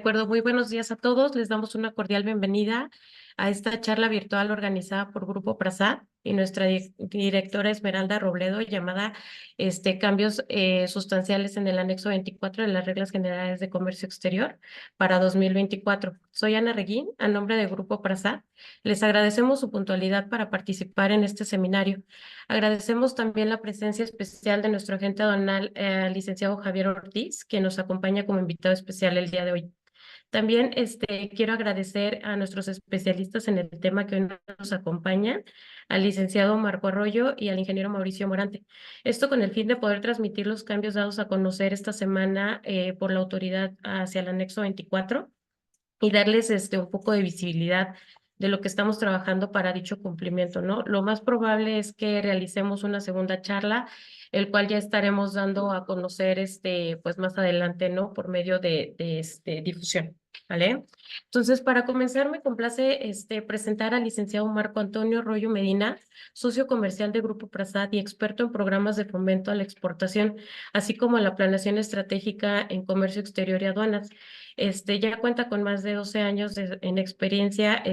acuerdo. Muy buenos días a todos. Les damos una cordial bienvenida a esta charla virtual organizada por Grupo Prasad y nuestra directora Esmeralda Robledo, llamada Cambios sustanciales en el anexo 24 de las Reglas Generales de Comercio Exterior para 2024. Soy Ana Reguín, a nombre de Grupo Prasad. Les agradecemos su puntualidad para participar en este seminario. Agradecemos también la presencia especial de nuestro agente aduanal, licenciado Javier Ortiz, que nos acompaña como invitado especial el día de hoy. También quiero agradecer a nuestros especialistas en el tema que hoy nos acompañan, al licenciado Marco Arroyo y al ingeniero Mauricio Morante. Esto con el fin de poder transmitir los cambios dados a conocer esta semana por la autoridad hacia el anexo 24 y darles un poco de visibilidad de lo que estamos trabajando para dicho cumplimiento, ¿no? Lo más probable es que realicemos una segunda charla, el cual ya estaremos dando a conocer pues más adelante, ¿no? Por medio de difusión, ¿vale? Entonces, para comenzar, me complace presentar al licenciado Marco Antonio Royo Medina, socio comercial de Grupo Prasad y experto en programas de fomento a la exportación, así como a la planeación estratégica en comercio exterior y aduanas. Ya cuenta con más de 12 años en experiencia,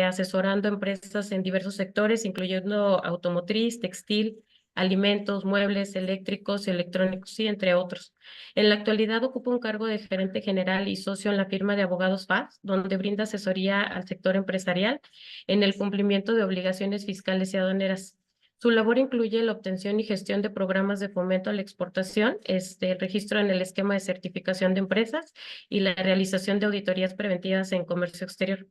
asesorando empresas en diversos sectores, incluyendo automotriz, textil, alimentos, muebles, eléctricos y electrónicos, y entre otros. En la actualidad ocupa un cargo de gerente general y socio en la firma de abogados FAS, donde brinda asesoría al sector empresarial en el cumplimiento de obligaciones fiscales y aduaneras. Su labor incluye la obtención y gestión de programas de fomento a la exportación, el registro en el esquema de certificación de empresas y la realización de auditorías preventivas en comercio exterior.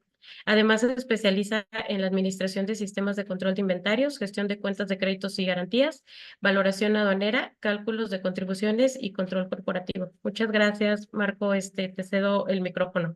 Además, se especializa en la administración de sistemas de control de inventarios, gestión de cuentas de créditos y garantías, valoración aduanera, cálculos de contribuciones y control corporativo. Muchas gracias, Marco. Te cedo el micrófono.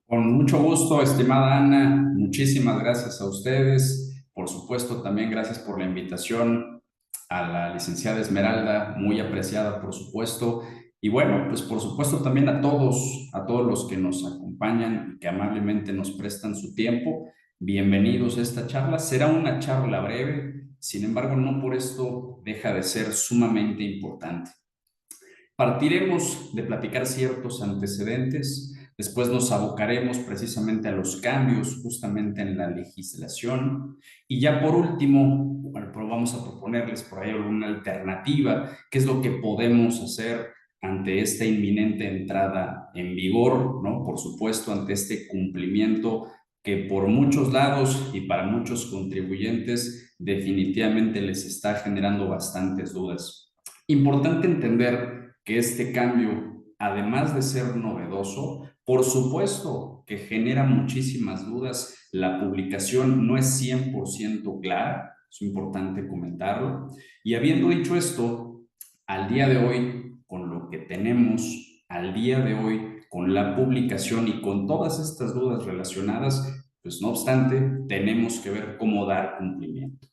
Con mucho gusto, estimada Ana, muchísimas gracias a ustedes. Por supuesto, también gracias por la invitación a la licenciada Esmeralda, muy apreciada, por supuesto. Y bueno, pues por supuesto también a todos los que nos acompañan y que amablemente nos prestan su tiempo. Bienvenidos a esta charla. Será una charla breve, sin embargo, no por esto deja de ser sumamente importante. Partiremos de platicar ciertos antecedentes, después nos abocaremos precisamente a los cambios justamente en la legislación y ya por último, bueno, vamos a proponerles por ahí alguna alternativa, qué es lo que podemos hacer ante esta inminente entrada en vigor, ¿no? Por supuesto, ante este cumplimiento que por muchos lados y para muchos contribuyentes definitivamente les está generando bastantes dudas. Importante entender que este cambio, además de ser novedoso, por supuesto que genera muchísimas dudas. La publicación no es 100% clara, es importante comentarlo. Y habiendo dicho esto, al día de hoy, con lo que tenemos, al día de hoy, con la publicación y con todas estas dudas relacionadas, pues no obstante, tenemos que ver cómo dar cumplimiento.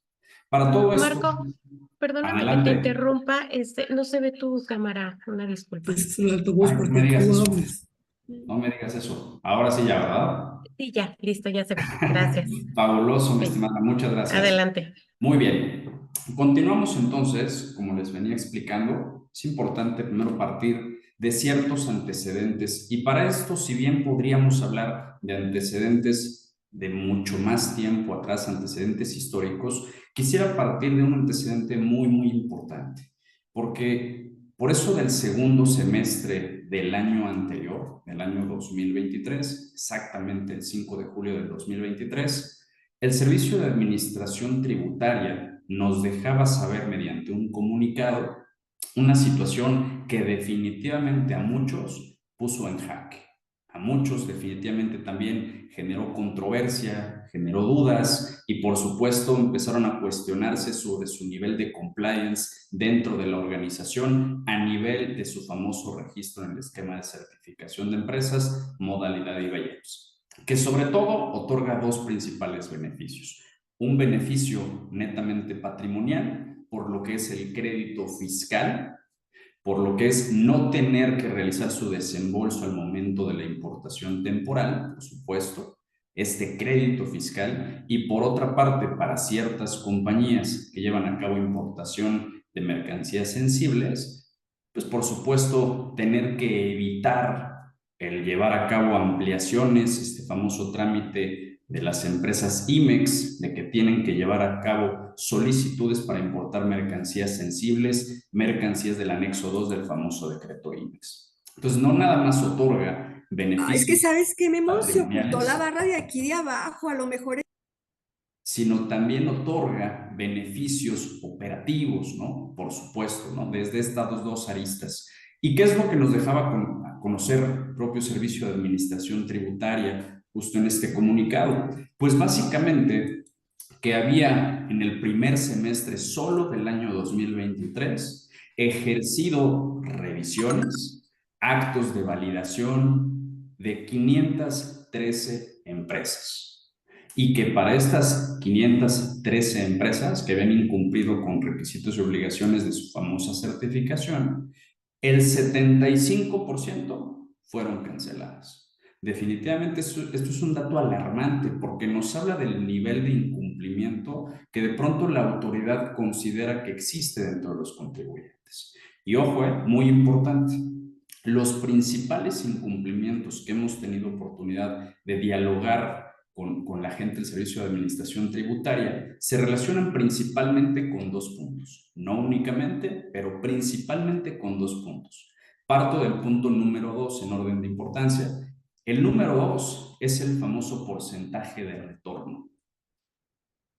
Para todo esto, Marco, perdóname que te adelante. interrumpa, no se ve tu cámara, una disculpa. Ese es el altavoz Ay, no para me que digas tú eso. hables. No me digas eso. Ahora sí ya, ¿verdad? Sí, ya, listo, ya se ve. Gracias. Fabuloso, mi Sí, estimada. Muchas gracias. adelante. Muy bien. Continuamos entonces, como les venía explicando, es importante primero partir de ciertos antecedentes y para esto, si bien podríamos hablar de antecedentes de mucho más tiempo atrás, antecedentes históricos, quisiera partir de un antecedente muy, muy importante, porque por eso del segundo semestre del año anterior, del año 2023, exactamente el 5 de julio del 2023, el Servicio de Administración Tributaria nos dejaba saber mediante un comunicado una situación que definitivamente a muchos puso en jaque. A muchos definitivamente también generó controversia, generó dudas y por supuesto empezaron a cuestionarse sobre su nivel de compliance dentro de la organización a nivel de su famoso registro en el esquema de certificación de empresas, modalidad IBEX, que sobre todo otorga dos principales beneficios. Un beneficio netamente patrimonial, por lo que es el crédito fiscal, por lo que es no tener que realizar su desembolso al momento de la importación temporal, por supuesto, este crédito fiscal, y por otra parte, para ciertas compañías que llevan a cabo importación de mercancías sensibles, pues por supuesto, tener que evitar el llevar a cabo ampliaciones, este famoso trámite de las empresas IMEX, de que tienen que llevar a cabo solicitudes para importar mercancías sensibles, mercancías del anexo 2 del famoso decreto IMEX. Entonces, no nada más otorga Ah, es que, beneficios ¿sabes qué, Memo? Se ocultó la patrimoniales, barra de aquí de abajo, a lo mejor. sino también otorga beneficios operativos, ¿no? Por supuesto, ¿no? Desde estas dos aristas. ¿Y qué es lo que nos dejaba a conocer el propio Servicio de Administración Tributaria justo en este comunicado? Pues básicamente que había en el primer semestre solo del año 2023 ejercido revisiones, actos de validación de 513 empresas y que para estas 513 empresas que habían incumplido con requisitos y obligaciones de su famosa certificación, el 75% fueron canceladas. Definitivamente esto es un dato alarmante porque nos habla del nivel de incumplimiento que de pronto la autoridad considera que existe dentro de los contribuyentes. Y ojo, muy importante, los principales incumplimientos que hemos tenido oportunidad de dialogar con la gente del Servicio de Administración Tributaria se relacionan principalmente con dos puntos, no únicamente, pero principalmente con dos puntos. Parto del punto número 2 en orden de importancia. El número 2 es el famoso porcentaje de retorno,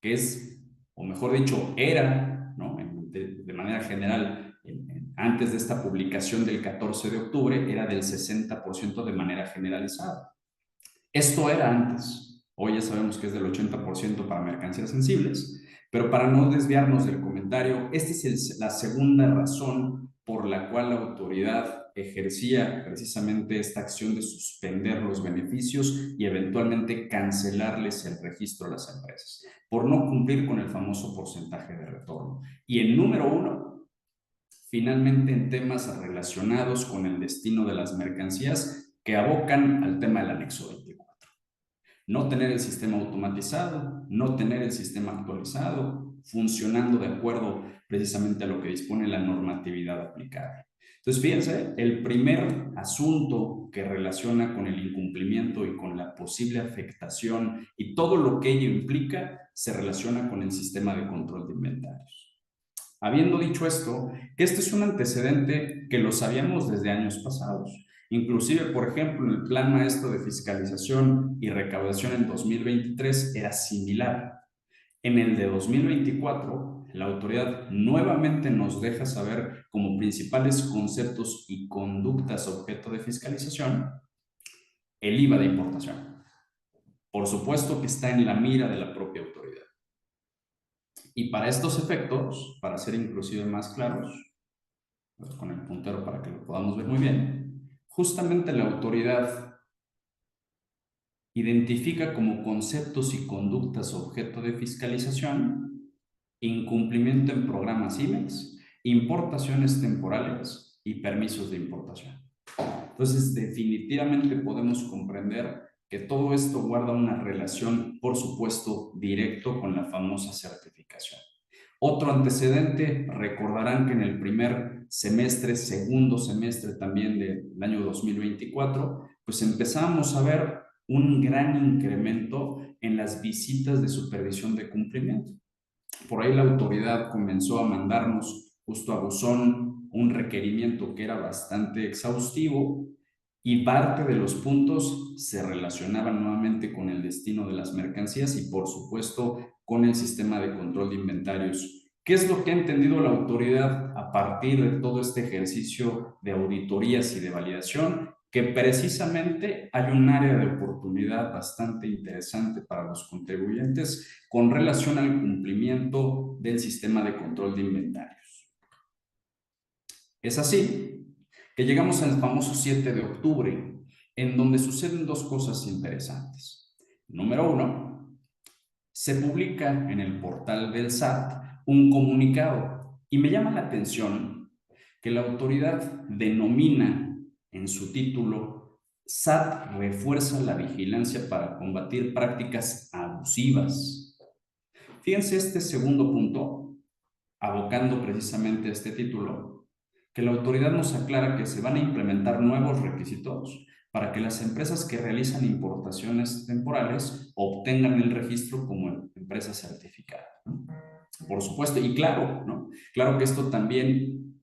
que es, o mejor dicho, era, ¿no? De manera general, antes de esta publicación del 14 de octubre, era del 60% de manera generalizada. Esto era antes. Hoy ya sabemos que es del 80% para mercancías sensibles, pero para no desviarnos del comentario, esta es la segunda razón por la cual la autoridad ejercía precisamente esta acción de suspender los beneficios y eventualmente cancelarles el registro a las empresas, por no cumplir con el famoso porcentaje de retorno. Y el número 1, finalmente en temas relacionados con el destino de las mercancías que abocan al tema del anexo 24. No tener el sistema automatizado, no tener el sistema actualizado, funcionando de acuerdo precisamente a lo que dispone la normatividad aplicable. Entonces, fíjense, el primer asunto que relaciona con el incumplimiento y con la posible afectación y todo lo que ello implica se relaciona con el sistema de control de inventarios. Habiendo dicho esto, que este es un antecedente que lo sabíamos desde años pasados. Inclusive, por ejemplo, el Plan Maestro de Fiscalización y Recaudación en 2023 era similar. En el de 2024, la autoridad nuevamente nos deja saber como principales conceptos y conductas objeto de fiscalización el IVA de importación. Por supuesto que está en la mira de la propia autoridad. Y para estos efectos, para ser inclusive más claros, con el puntero para que lo podamos ver muy bien, justamente la autoridad identifica como conceptos y conductas objeto de fiscalización incumplimiento en programas IMEX, importaciones temporales y permisos de importación. Entonces, definitivamente podemos comprender que todo esto guarda una relación, por supuesto, directo con la famosa certificación. Otro antecedente, recordarán que en el primer semestre, segundo semestre también del año 2024, pues empezamos a ver un gran incremento en las visitas de supervisión de cumplimiento. Por ahí la autoridad comenzó a mandarnos justo a buzón un requerimiento que era bastante exhaustivo y parte de los puntos se relacionaban nuevamente con el destino de las mercancías y por supuesto con el sistema de control de inventarios. ¿Qué es lo que ha entendido la autoridad a partir de todo este ejercicio de auditorías y de validación? Que precisamente hay un área de oportunidad bastante interesante para los contribuyentes con relación al cumplimiento del sistema de control de inventarios. Es así que llegamos al famoso 7 de octubre, en donde suceden dos cosas interesantes. Número 1, se publica en el portal del SAT un comunicado y me llama la atención que la autoridad denomina en su título SAT refuerza la vigilancia para combatir prácticas abusivas. Fíjense este segundo punto, abocando precisamente a este título, que la autoridad nos aclara que se van a implementar nuevos requisitos para que las empresas que realizan importaciones temporales obtengan el registro como empresa certificada, ¿no? Por supuesto, y claro, ¿no? Claro que esto también,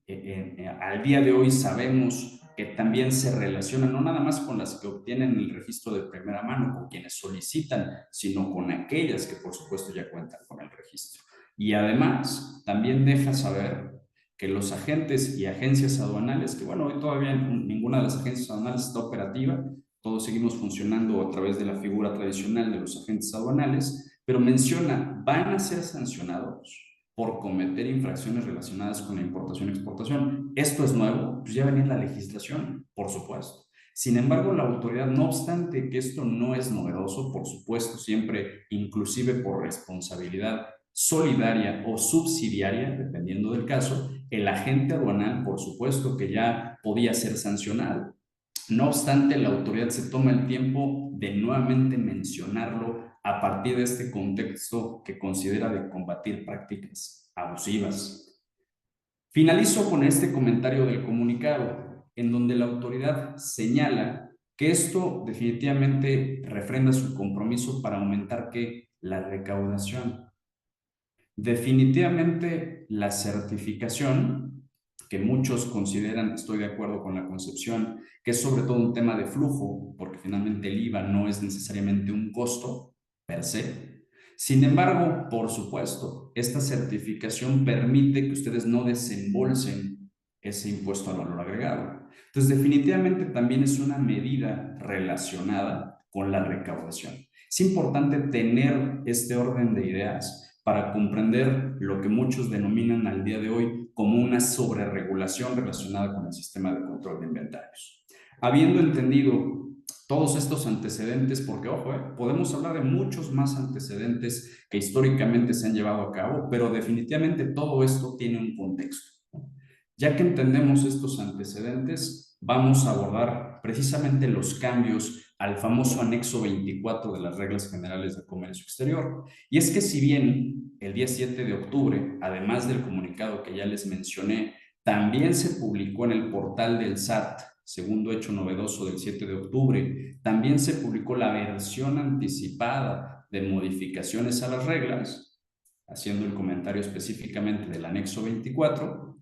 al día de hoy sabemos que también se relaciona no nada más con las que obtienen el registro de primera mano, con quienes solicitan, sino con aquellas que por supuesto ya cuentan con el registro. Y además, también deja saber que los agentes y agencias aduanales, que bueno, hoy todavía ninguna de las agencias aduanales está operativa, todos seguimos funcionando a través de la figura tradicional de los agentes aduanales, pero menciona, van a ser sancionados por cometer infracciones relacionadas con la importación y exportación. ¿Esto es nuevo? Pues ya venía en la legislación, por supuesto. Sin embargo, la autoridad, no obstante que esto no es novedoso, por supuesto, siempre inclusive por responsabilidad solidaria o subsidiaria, dependiendo del caso, el agente aduanal, por supuesto, que ya podía ser sancionado. No obstante, la autoridad se toma el tiempo de nuevamente mencionarlo a partir de este contexto que considera de combatir prácticas abusivas. Finalizo con este comentario del comunicado, en donde la autoridad señala que esto definitivamente refrenda su compromiso para aumentar ¿qué? La recaudación. Definitivamente la certificación, que muchos consideran, estoy de acuerdo con la concepción, que es sobre todo un tema de flujo, porque finalmente el IVA no es necesariamente un costo per se. Sin embargo, por supuesto, esta certificación permite que ustedes no desembolsen ese impuesto al valor agregado. Entonces, definitivamente también es una medida relacionada con la recaudación. Es importante tener este orden de ideas para comprender lo que muchos denominan al día de hoy como una sobreregulación relacionada con el sistema de control de inventarios. Habiendo entendido todos estos antecedentes, porque ojo, podemos hablar de muchos más antecedentes que históricamente se han llevado a cabo, pero definitivamente todo esto tiene un contexto. Ya que entendemos estos antecedentes, vamos a abordar precisamente los cambios al famoso anexo 24 de las Reglas Generales de Comercio Exterior. Y es que si bien el día 7 de octubre, además del comunicado que ya les mencioné, también se publicó en el portal del SAT, segundo hecho novedoso del 7 de octubre, también se publicó la versión anticipada de modificaciones a las reglas, haciendo el comentario específicamente del anexo 24.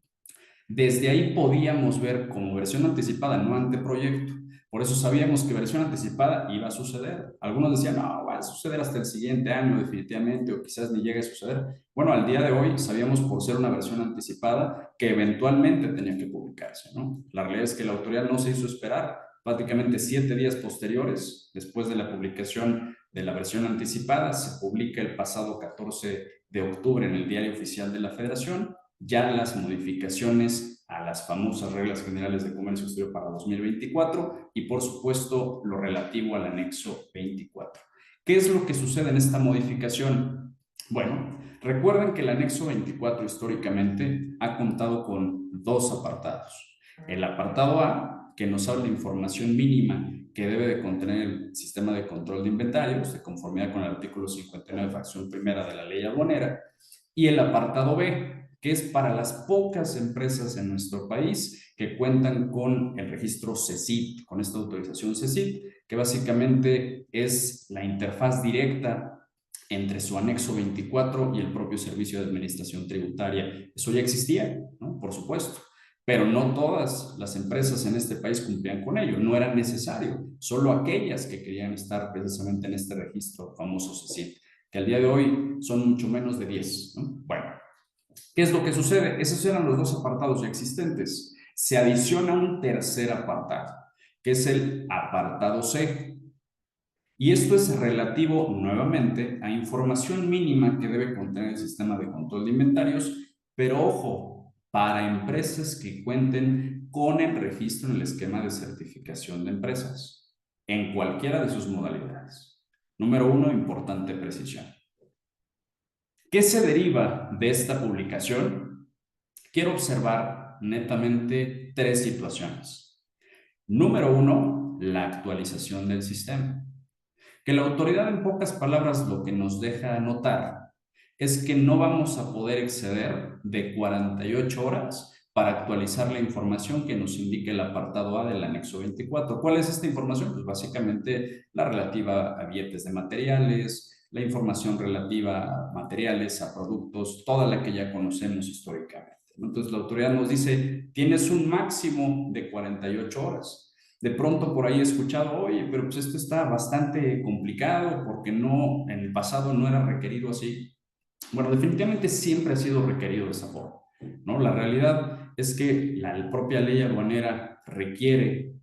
Desde ahí podíamos ver como versión anticipada, no anteproyecto. Por eso sabíamos que versión anticipada iba a suceder. Algunos decían, no, va a suceder hasta el siguiente año definitivamente, o quizás ni llegue a suceder. Bueno, al día de hoy sabíamos por ser una versión anticipada que eventualmente tenía que publicarse, ¿no? La realidad es que la autoridad no se hizo esperar. Prácticamente 7 días posteriores, después de la publicación de la versión anticipada, se publica el pasado 14 de octubre en el Diario Oficial de la Federación ya las modificaciones a las famosas Reglas Generales de Comercio Exterior para 2024 y por supuesto lo relativo al anexo 24. ¿Qué es lo que sucede en esta modificación? Bueno, recuerden que el anexo 24 históricamente ha contado con 2 apartados. El apartado A, que nos habla de información mínima que debe de contener el sistema de control de inventarios de conformidad con el artículo 59, fracción primera de la ley aduanera, y el apartado B, que es para las pocas empresas en nuestro país que cuentan con el registro CECIT, con esta autorización CECIT, que básicamente es la interfaz directa entre su anexo 24 y el propio Servicio de Administración Tributaria. Eso ya existía, ¿no? Por supuesto, pero no todas las empresas en este país cumplían con ello, no era necesario, solo aquellas que querían estar precisamente en este registro famoso CECIT, que al día de hoy son mucho menos de 10, ¿no? Bueno, ¿qué es lo que sucede? Esos eran los 2 apartados ya existentes. Se adiciona un tercer apartado, que es el apartado C. Y esto es relativo nuevamente a información mínima que debe contener el sistema de control de inventarios, pero ojo, para empresas que cuenten con el registro en el esquema de certificación de empresas, en cualquiera de sus modalidades. Número 1, importante precisión. ¿Qué se deriva de esta publicación? Quiero observar netamente 3 situaciones. Número 1, la actualización del sistema. Que la autoridad, en pocas palabras, lo que nos deja notar es que no vamos a poder exceder de 48 horas para actualizar la información que nos indica el apartado A del anexo 24. ¿Cuál es esta información? Pues básicamente la relativa a billetes de materiales, la información relativa a materiales, a productos, toda la que ya conocemos históricamente. Entonces la autoridad nos dice, tienes un máximo de 48 horas. De pronto por ahí he escuchado, oye, pero pues esto está bastante complicado porque no, en el pasado no era requerido así. Bueno, definitivamente siempre ha sido requerido de esa forma, ¿no? La realidad es que la propia ley aduanera requiere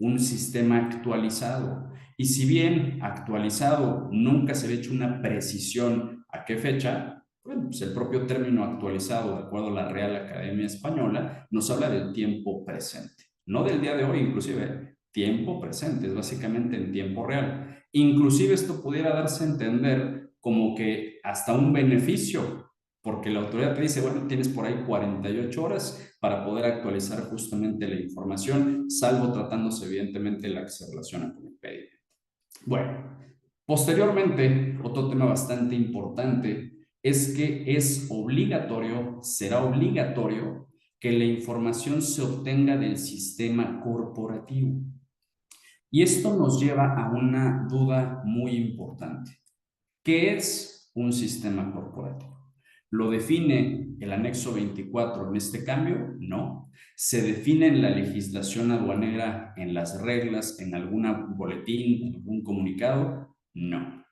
un sistema actualizado. Y si bien actualizado nunca se le ha hecho una precisión a qué fecha, bueno, pues el propio término actualizado, de acuerdo a la Real Academia Española, nos habla del tiempo presente. No del día de hoy, inclusive, tiempo presente, es básicamente en tiempo real. Inclusive esto pudiera darse a entender como que hasta un beneficio, porque la autoridad te dice, bueno, tienes por ahí 48 horas para poder actualizar justamente la información, salvo tratándose evidentemente de la que se relaciona con el pedido. Bueno, posteriormente, otro tema bastante importante es que es obligatorio, será obligatorio que la información se obtenga del sistema corporativo. Y esto nos lleva a una duda muy importante. ¿Qué es un sistema corporativo? ¿Lo define el anexo 24 en este cambio? No. ¿Se define en la legislación aduanera, en las reglas, en algún boletín, en algún comunicado? No.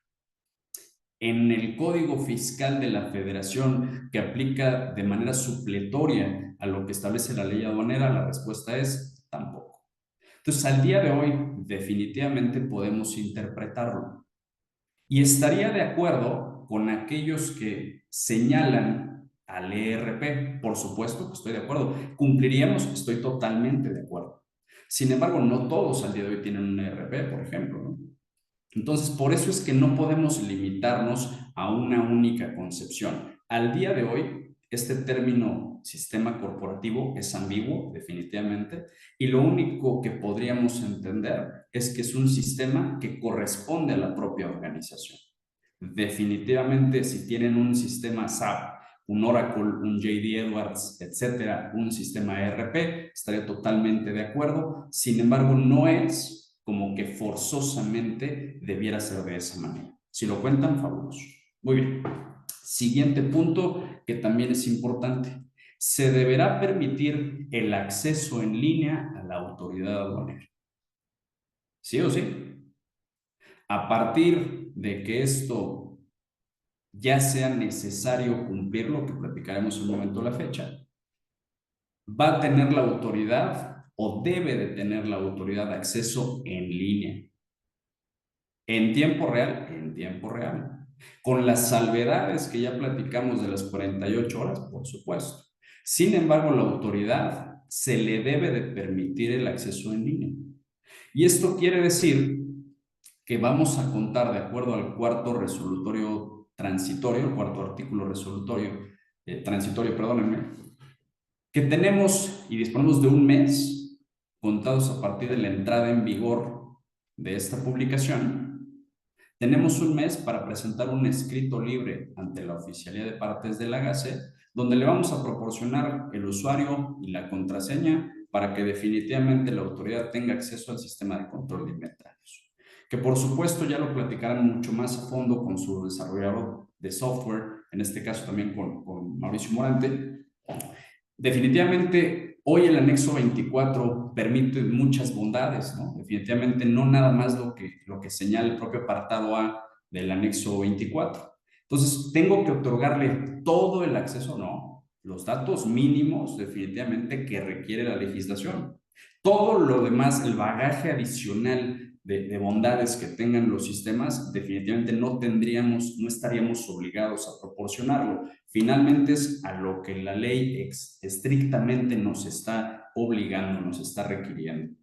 En el Código Fiscal de la Federación, que aplica de manera supletoria a lo que establece la ley aduanera, la respuesta es tampoco. Entonces, al día de hoy, definitivamente podemos interpretarlo. Y estaría de acuerdo con aquellos que señalan al ERP. Por supuesto que estoy de acuerdo. Cumpliríamos, estoy totalmente de acuerdo. Sin embargo, no todos al día de hoy tienen un ERP, por ejemplo, ¿no? Entonces, por eso es que no podemos limitarnos a una única concepción. Al día de hoy, este término sistema corporativo es ambiguo, definitivamente, y lo único que podríamos entender es que es un sistema que corresponde a la propia organización. Definitivamente, si tienen un sistema SAP, un Oracle, un JD Edwards, etcétera, un sistema ERP, estaría totalmente de acuerdo. Sin embargo, no es como que forzosamente debiera ser de esa manera. Si lo cuentan, fabuloso. Muy bien. Siguiente punto que también es importante. Se deberá permitir el acceso en línea a la autoridad aduanera. ¿Sí o sí? A partir de que esto ya sea necesario cumplirlo, que platicaremos en un momento la fecha, va a tener la autoridad o debe de tener la autoridad de acceso en línea. En tiempo real, con las salvedades que ya platicamos de las 48 horas, por supuesto. Sin embargo, la autoridad se le debe de permitir el acceso en línea. Y esto quiere decir que vamos a contar, de acuerdo al cuarto resolutorio transitorio, el cuarto artículo resolutorio, transitorio, perdónenme, que tenemos y disponemos de un mes contados a partir de la entrada en vigor de esta publicación. Tenemos un mes para presentar un escrito libre ante la Oficialía de Partes de la GACE, donde le vamos a proporcionar el usuario y la contraseña para que definitivamente la autoridad tenga acceso al sistema de control de inventarios. Que por supuesto ya lo platicarán mucho más a fondo con su desarrollador de software, en este caso también con Mauricio Morante. Definitivamente, hoy el anexo 24 permite muchas bondades, ¿no? Definitivamente no nada más lo que señala el propio apartado A del anexo 24. Entonces, ¿tengo que otorgarle todo el acceso? No. Los datos mínimos, definitivamente, que requiere la legislación. Todo lo demás, el bagaje adicional de bondades que tengan los sistemas, definitivamente no estaríamos obligados a proporcionarlo. Finalmente es a lo que la ley estrictamente nos está obligando, nos está requiriendo.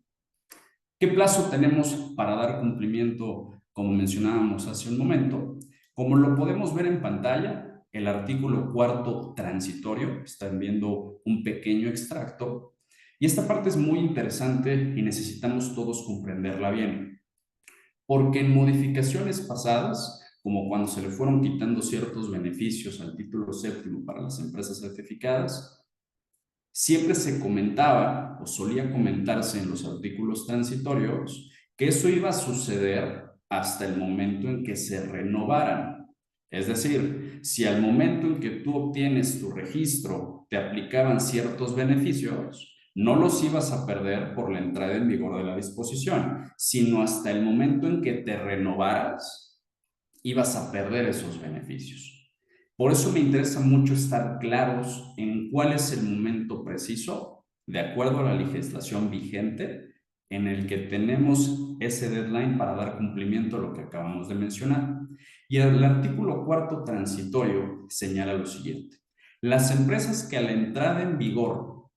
¿Qué plazo tenemos para dar cumplimiento, como mencionábamos hace un momento? Como lo podemos ver en pantalla, el artículo cuarto transitorio, están viendo un pequeño extracto, y esta parte es muy interesante y necesitamos todos comprenderla bien, porque en modificaciones pasadas, como cuando se le fueron quitando ciertos beneficios al título séptimo para las empresas certificadas, siempre se comentaba o solía comentarse en los artículos transitorios que eso iba a suceder hasta el momento en que se renovaran. Es decir, si al momento en que tú obtienes tu registro te aplicaban ciertos beneficios, no los ibas a perder por la entrada en vigor de la disposición, sino hasta el momento en que te renovaras, ibas a perder esos beneficios. Por eso me interesa mucho estar claros en cuál es el momento preciso, de acuerdo a la legislación vigente, en el que tenemos ese deadline para dar cumplimiento a lo que acabamos de mencionar. Y el artículo 4 transitorio señala lo siguiente. Las empresas que a la entrada en vigor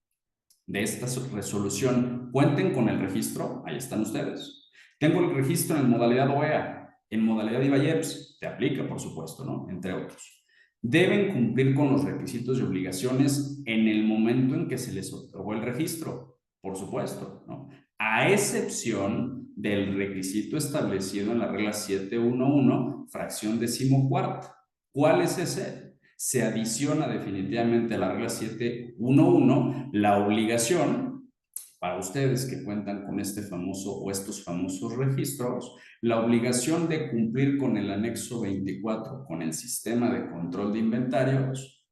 de esta resolución cuenten con el registro, ahí están ustedes. Tengo el registro en modalidad OEA, en modalidad IVAIEPS, te aplica, por supuesto, ¿no? Entre otros. Deben cumplir con los requisitos y obligaciones en el momento en que se les otorgó el registro, por supuesto, ¿no? A excepción del requisito establecido en la regla 711, fracción 14ª. ¿Cuál es ese? Se adiciona definitivamente a la regla 711 la obligación para ustedes que cuentan con este famoso o estos famosos registros, la obligación de cumplir con el anexo 24, con el sistema de control de inventarios,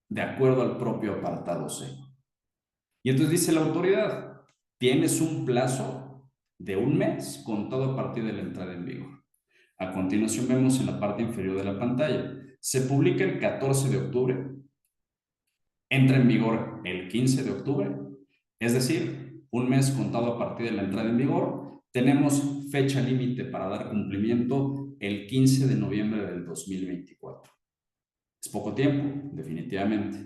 de acuerdo al propio apartado C. Y entonces dice la autoridad, tienes un plazo de un mes contado a partir de la entrada en vigor. A continuación vemos en la parte inferior de la pantalla, se publica el 14 de octubre, entra en vigor el 15 de octubre, es decir, un mes contado a partir de la entrada en vigor. Tenemos fecha límite para dar cumplimiento el 15 de noviembre del 2024. Es poco tiempo, definitivamente.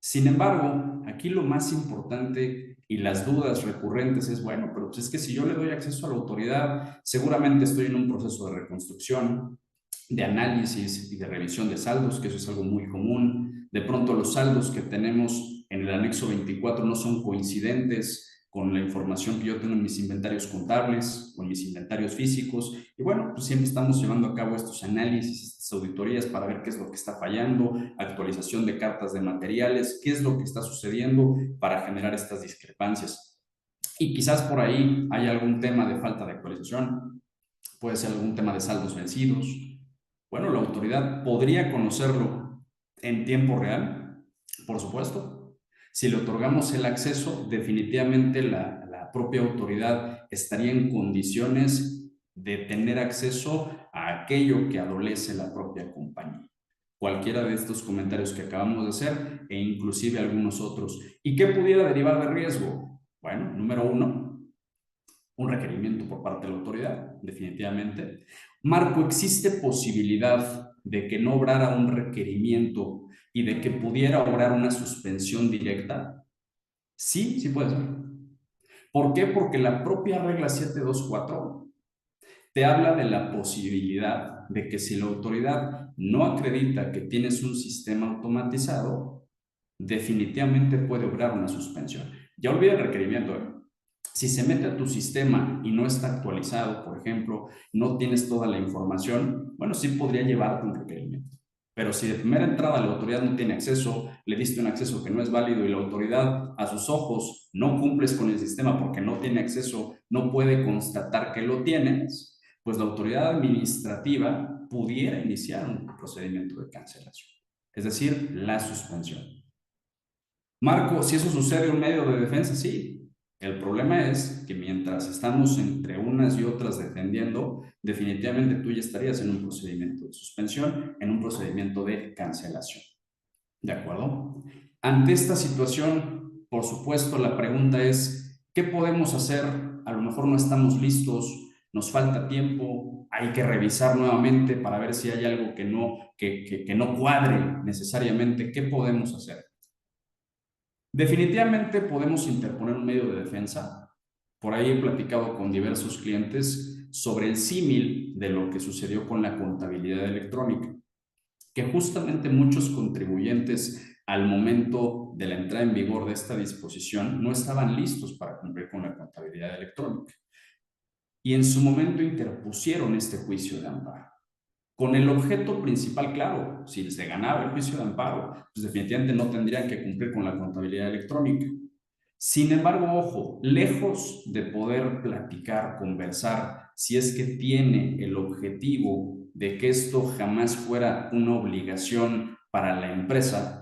Sin embargo, aquí lo más importante y las dudas recurrentes es, bueno, pero pues es que si yo le doy acceso a la autoridad, seguramente estoy en un proceso de reconstrucción, de análisis y de revisión de saldos, que eso es algo muy común. De pronto los saldos que tenemos en el anexo 24 no son coincidentes con la información que yo tengo en mis inventarios contables o en mis inventarios físicos. Y bueno, pues siempre estamos llevando a cabo estos análisis, estas auditorías para ver qué es lo que está fallando, actualización de cartas de materiales, qué es lo que está sucediendo para generar estas discrepancias. Y quizás por ahí hay algún tema de falta de actualización, puede ser algún tema de saldos vencidos. Bueno, la autoridad podría conocerlo en tiempo real, por supuesto. Si le otorgamos el acceso, definitivamente la propia autoridad estaría en condiciones de tener acceso a aquello que adolece la propia compañía. Cualquiera de estos comentarios que acabamos de hacer e inclusive algunos otros. ¿Y qué pudiera derivar de riesgo? Bueno, número uno, un requerimiento por parte de la autoridad, definitivamente. Marco, ¿existe posibilidad de que no obrara un requerimiento y de que pudiera obrar una suspensión directa? Sí, sí puede ser. ¿Por qué? Porque la propia regla 724 te habla de la posibilidad de que si la autoridad no acredita que tienes un sistema automatizado, definitivamente puede obrar una suspensión. Ya olvida el requerimiento, ¿eh? Si se mete a tu sistema y no está actualizado, por ejemplo, no tienes toda la información, bueno, sí podría llevarte un requerimiento. Pero si de primera entrada la autoridad no tiene acceso, le diste un acceso que no es válido y la autoridad a sus ojos no cumples con el sistema porque no tiene acceso, no puede constatar que lo tienes, pues la autoridad administrativa pudiera iniciar un procedimiento de cancelación, es decir, la suspensión. Marco, si eso sucede en medio de defensa, sí. El problema es que mientras estamos entre unas y otras defendiendo, definitivamente tú ya estarías en un procedimiento de suspensión, en un procedimiento de cancelación. ¿De acuerdo? Ante esta situación, por supuesto, la pregunta es, ¿qué podemos hacer? A lo mejor no estamos listos, nos falta tiempo, hay que revisar nuevamente para ver si hay algo que no cuadre necesariamente. ¿Qué podemos hacer? Definitivamente podemos interponer un medio de defensa. Por ahí he platicado con diversos clientes sobre el símil de lo que sucedió con la contabilidad electrónica, que justamente muchos contribuyentes al momento de la entrada en vigor de esta disposición no estaban listos para cumplir con la contabilidad electrónica. Y en su momento interpusieron este juicio de amparo. con el objeto principal, claro, si se ganaba el juicio de amparo, pues definitivamente no tendrían que cumplir con la contabilidad electrónica. Sin embargo, ojo, lejos de poder platicar, conversar, si es que tiene el objetivo de que esto jamás fuera una obligación para la empresa,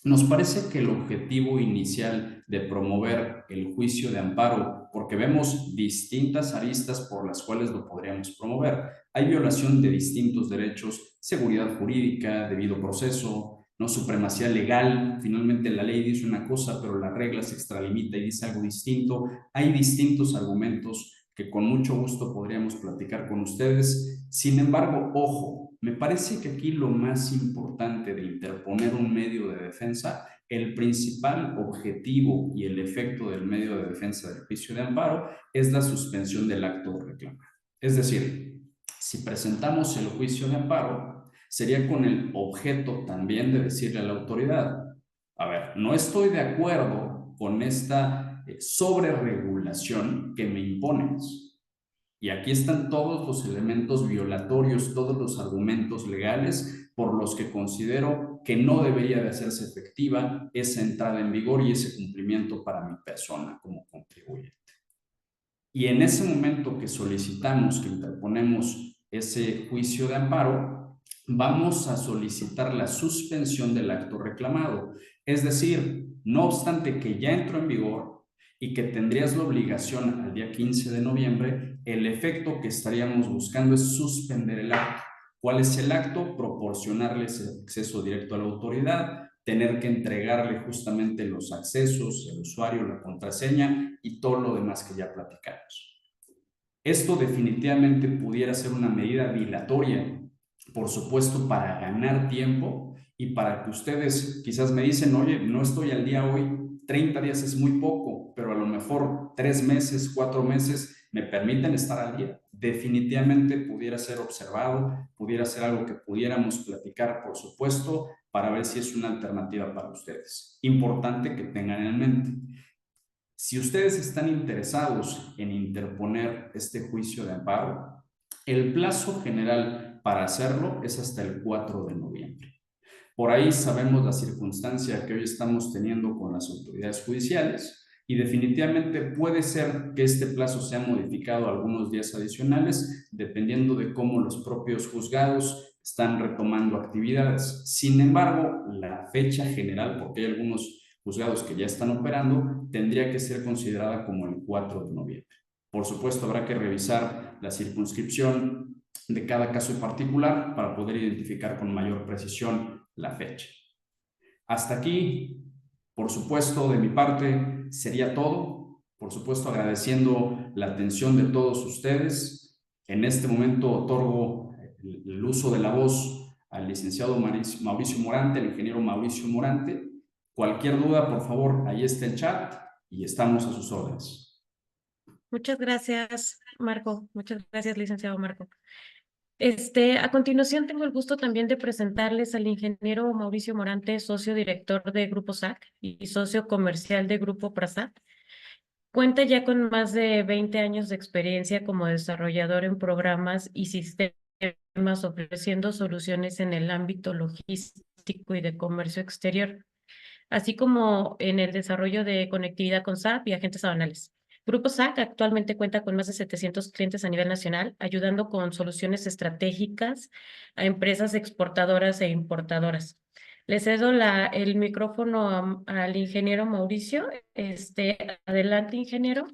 nos parece que el objetivo inicial de promover el juicio de amparo, porque vemos distintas aristas por las cuales lo podríamos promover. Hay violación de distintos derechos, seguridad jurídica, debido proceso, ¿no? Supremacía legal, finalmente la ley dice una cosa, pero la regla se extralimita y dice algo distinto. Hay distintos argumentos que con mucho gusto podríamos platicar con ustedes. Sin embargo, ojo, me parece que aquí lo más importante de interponer un medio de defensa, el principal objetivo y el efecto del medio de defensa del juicio de amparo es la suspensión del acto de reclamo. Es decir, si presentamos el juicio de amparo, sería con el objeto también de decirle a la autoridad, a ver, no estoy de acuerdo con esta sobreregulación que me impones. Y aquí están todos los elementos violatorios, todos los argumentos legales por los que considero que no debería de hacerse efectiva esa entrada en vigor y ese cumplimiento para mi persona como contribuyente. Y en ese momento que solicitamos, que interponemos ese juicio de amparo, vamos a solicitar la suspensión del acto reclamado. Es decir, no obstante que ya entró en vigor y que tendrías la obligación al día 15 de noviembre, el efecto que estaríamos buscando es suspender el acto. ¿Cuál es el acto? Proporcionarle ese acceso directo a la autoridad, tener que entregarle justamente los accesos, el usuario, la contraseña y todo lo demás que ya platicamos. Esto definitivamente pudiera ser una medida dilatoria, por supuesto, para ganar tiempo y para que ustedes quizás me dicen, oye, no estoy al día hoy, 30 días es muy poco, pero a lo mejor 3 meses, 4 meses me permiten estar al día. Definitivamente pudiera ser observado, pudiera ser algo que pudiéramos platicar, por supuesto, para ver si es una alternativa para ustedes. Importante que tengan en mente. Si ustedes están interesados en interponer este juicio de amparo, el plazo general para hacerlo es hasta el 4 de noviembre. Por ahí sabemos la circunstancia que hoy estamos teniendo con las autoridades judiciales y definitivamente puede ser que este plazo sea modificado algunos días adicionales dependiendo de cómo los propios juzgados están retomando actividades. Sin embargo, la fecha general, porque hay algunos juzgados que ya están operando, tendría que ser considerada como el 4 de noviembre. Por supuesto, habrá que revisar la circunscripción de cada caso en particular para poder identificar con mayor precisión la fecha. Hasta aquí, por supuesto, de mi parte sería todo. Por supuesto, agradeciendo la atención de todos ustedes. En este momento otorgo el uso de la voz al licenciado Mauricio Morante, el ingeniero Mauricio Morante. Cualquier duda, por favor, ahí está el chat y estamos a sus órdenes. Muchas gracias, Marco. Muchas gracias, licenciado Marco. A continuación tengo el gusto también de presentarles al ingeniero Mauricio Morante, socio director de Grupo SAC y socio comercial de Grupo Prasat. Cuenta ya con más de 20 años de experiencia como desarrollador en programas y sistemas, ofreciendo soluciones en el ámbito logístico y de comercio exterior, así como en el desarrollo de conectividad con SAP y agentes aduanales. Grupo SAC actualmente cuenta con más de 700 clientes a nivel nacional, ayudando con soluciones estratégicas a empresas exportadoras e importadoras. Le cedo el micrófono al ingeniero Mauricio. Adelante, ingeniero.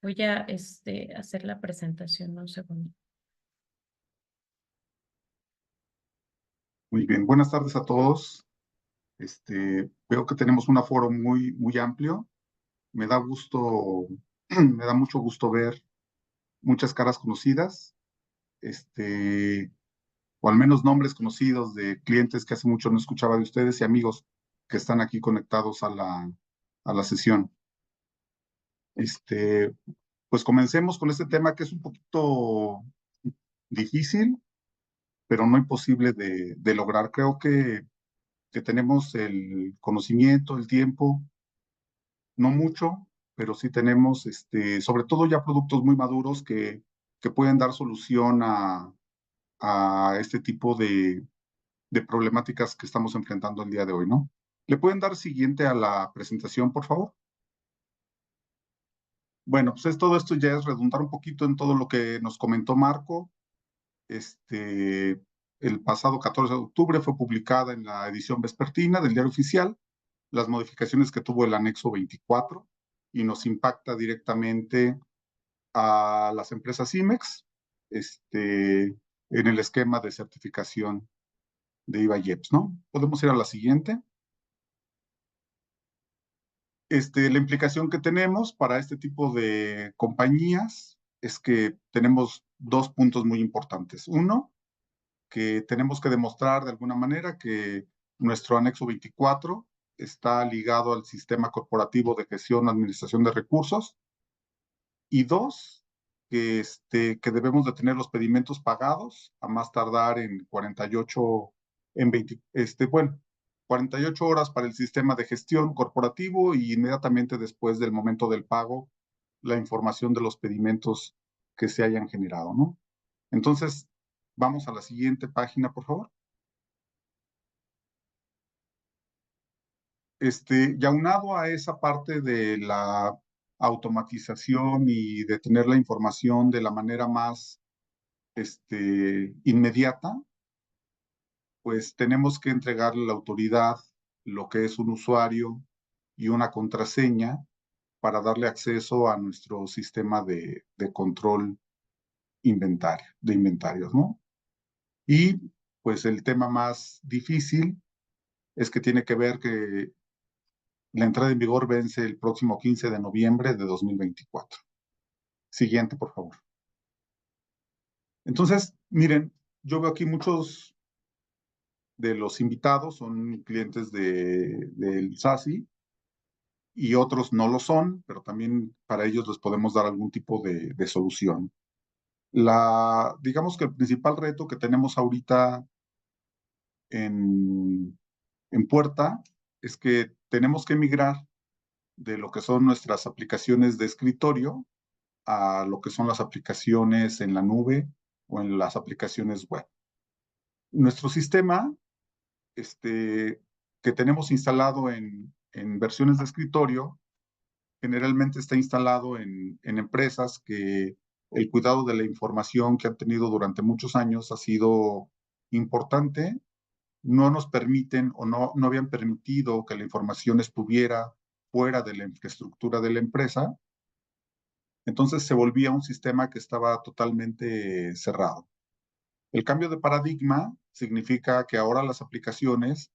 Voy a hacer la presentación, un segundo. Muy bien, buenas tardes a todos. Veo que tenemos un aforo muy amplio. Me da gusto, me da mucho gusto ver muchas caras conocidas, o al menos nombres conocidos de clientes que hace mucho no escuchaba de ustedes y amigos que están aquí conectados a la sesión. Pues comencemos con este tema que es un poquito difícil, pero no imposible de lograr. Creo que tenemos el conocimiento, el tiempo, no mucho, pero sí tenemos, sobre todo ya productos muy maduros que pueden dar solución a a este tipo de problemáticas que estamos enfrentando el día de hoy, ¿no? ¿Le pueden dar siguiente a la presentación, por favor? Bueno, pues todo esto ya es redundar un poquito en todo lo que nos comentó Marco. El pasado 14 de octubre fue publicada en la edición vespertina del Diario Oficial las modificaciones que tuvo el anexo 24 y nos impacta directamente a las empresas IMEX en el esquema de certificación de IVA y EPS, ¿no? Podemos ir a la siguiente. La implicación que tenemos para este tipo de compañías es que tenemos dos puntos muy importantes. Uno, que tenemos que demostrar de alguna manera que nuestro anexo 24 está ligado al sistema corporativo de gestión y administración de recursos. Y dos, que debemos de tener los pedimentos pagados a más tardar en 48, en 20, 48 horas para el sistema de gestión corporativo y inmediatamente después del momento del pago, la información de los pedimentos que se hayan generado, ¿no? Entonces, vamos a la siguiente página, por favor. Y aunado a esa parte de la automatización y de tener la información de la manera más inmediata, pues tenemos que entregarle a la autoridad lo que es un usuario y una contraseña para darle acceso a nuestro sistema de control de inventarios, ¿no? Y pues el tema más difícil es que tiene que ver que la entrada en vigor vence el próximo 15 de noviembre de 2024. Siguiente, por favor. Entonces, miren, yo veo aquí muchos de los invitados son clientes del SASI y otros no lo son, pero también para ellos les podemos dar algún tipo de solución. Digamos que el principal reto que tenemos ahorita en, en puerta es que tenemos que migrar de lo que son nuestras aplicaciones de escritorio a lo que son las aplicaciones en la nube o en las aplicaciones web. Nuestro sistema, que tenemos instalado en versiones de escritorio, generalmente está instalado en empresas que el cuidado de la información que han tenido durante muchos años ha sido importante. No nos permiten o no habían permitido que la información estuviera fuera de la infraestructura de la empresa. Entonces se volvía un sistema que estaba totalmente cerrado. El cambio de paradigma significa que ahora las aplicaciones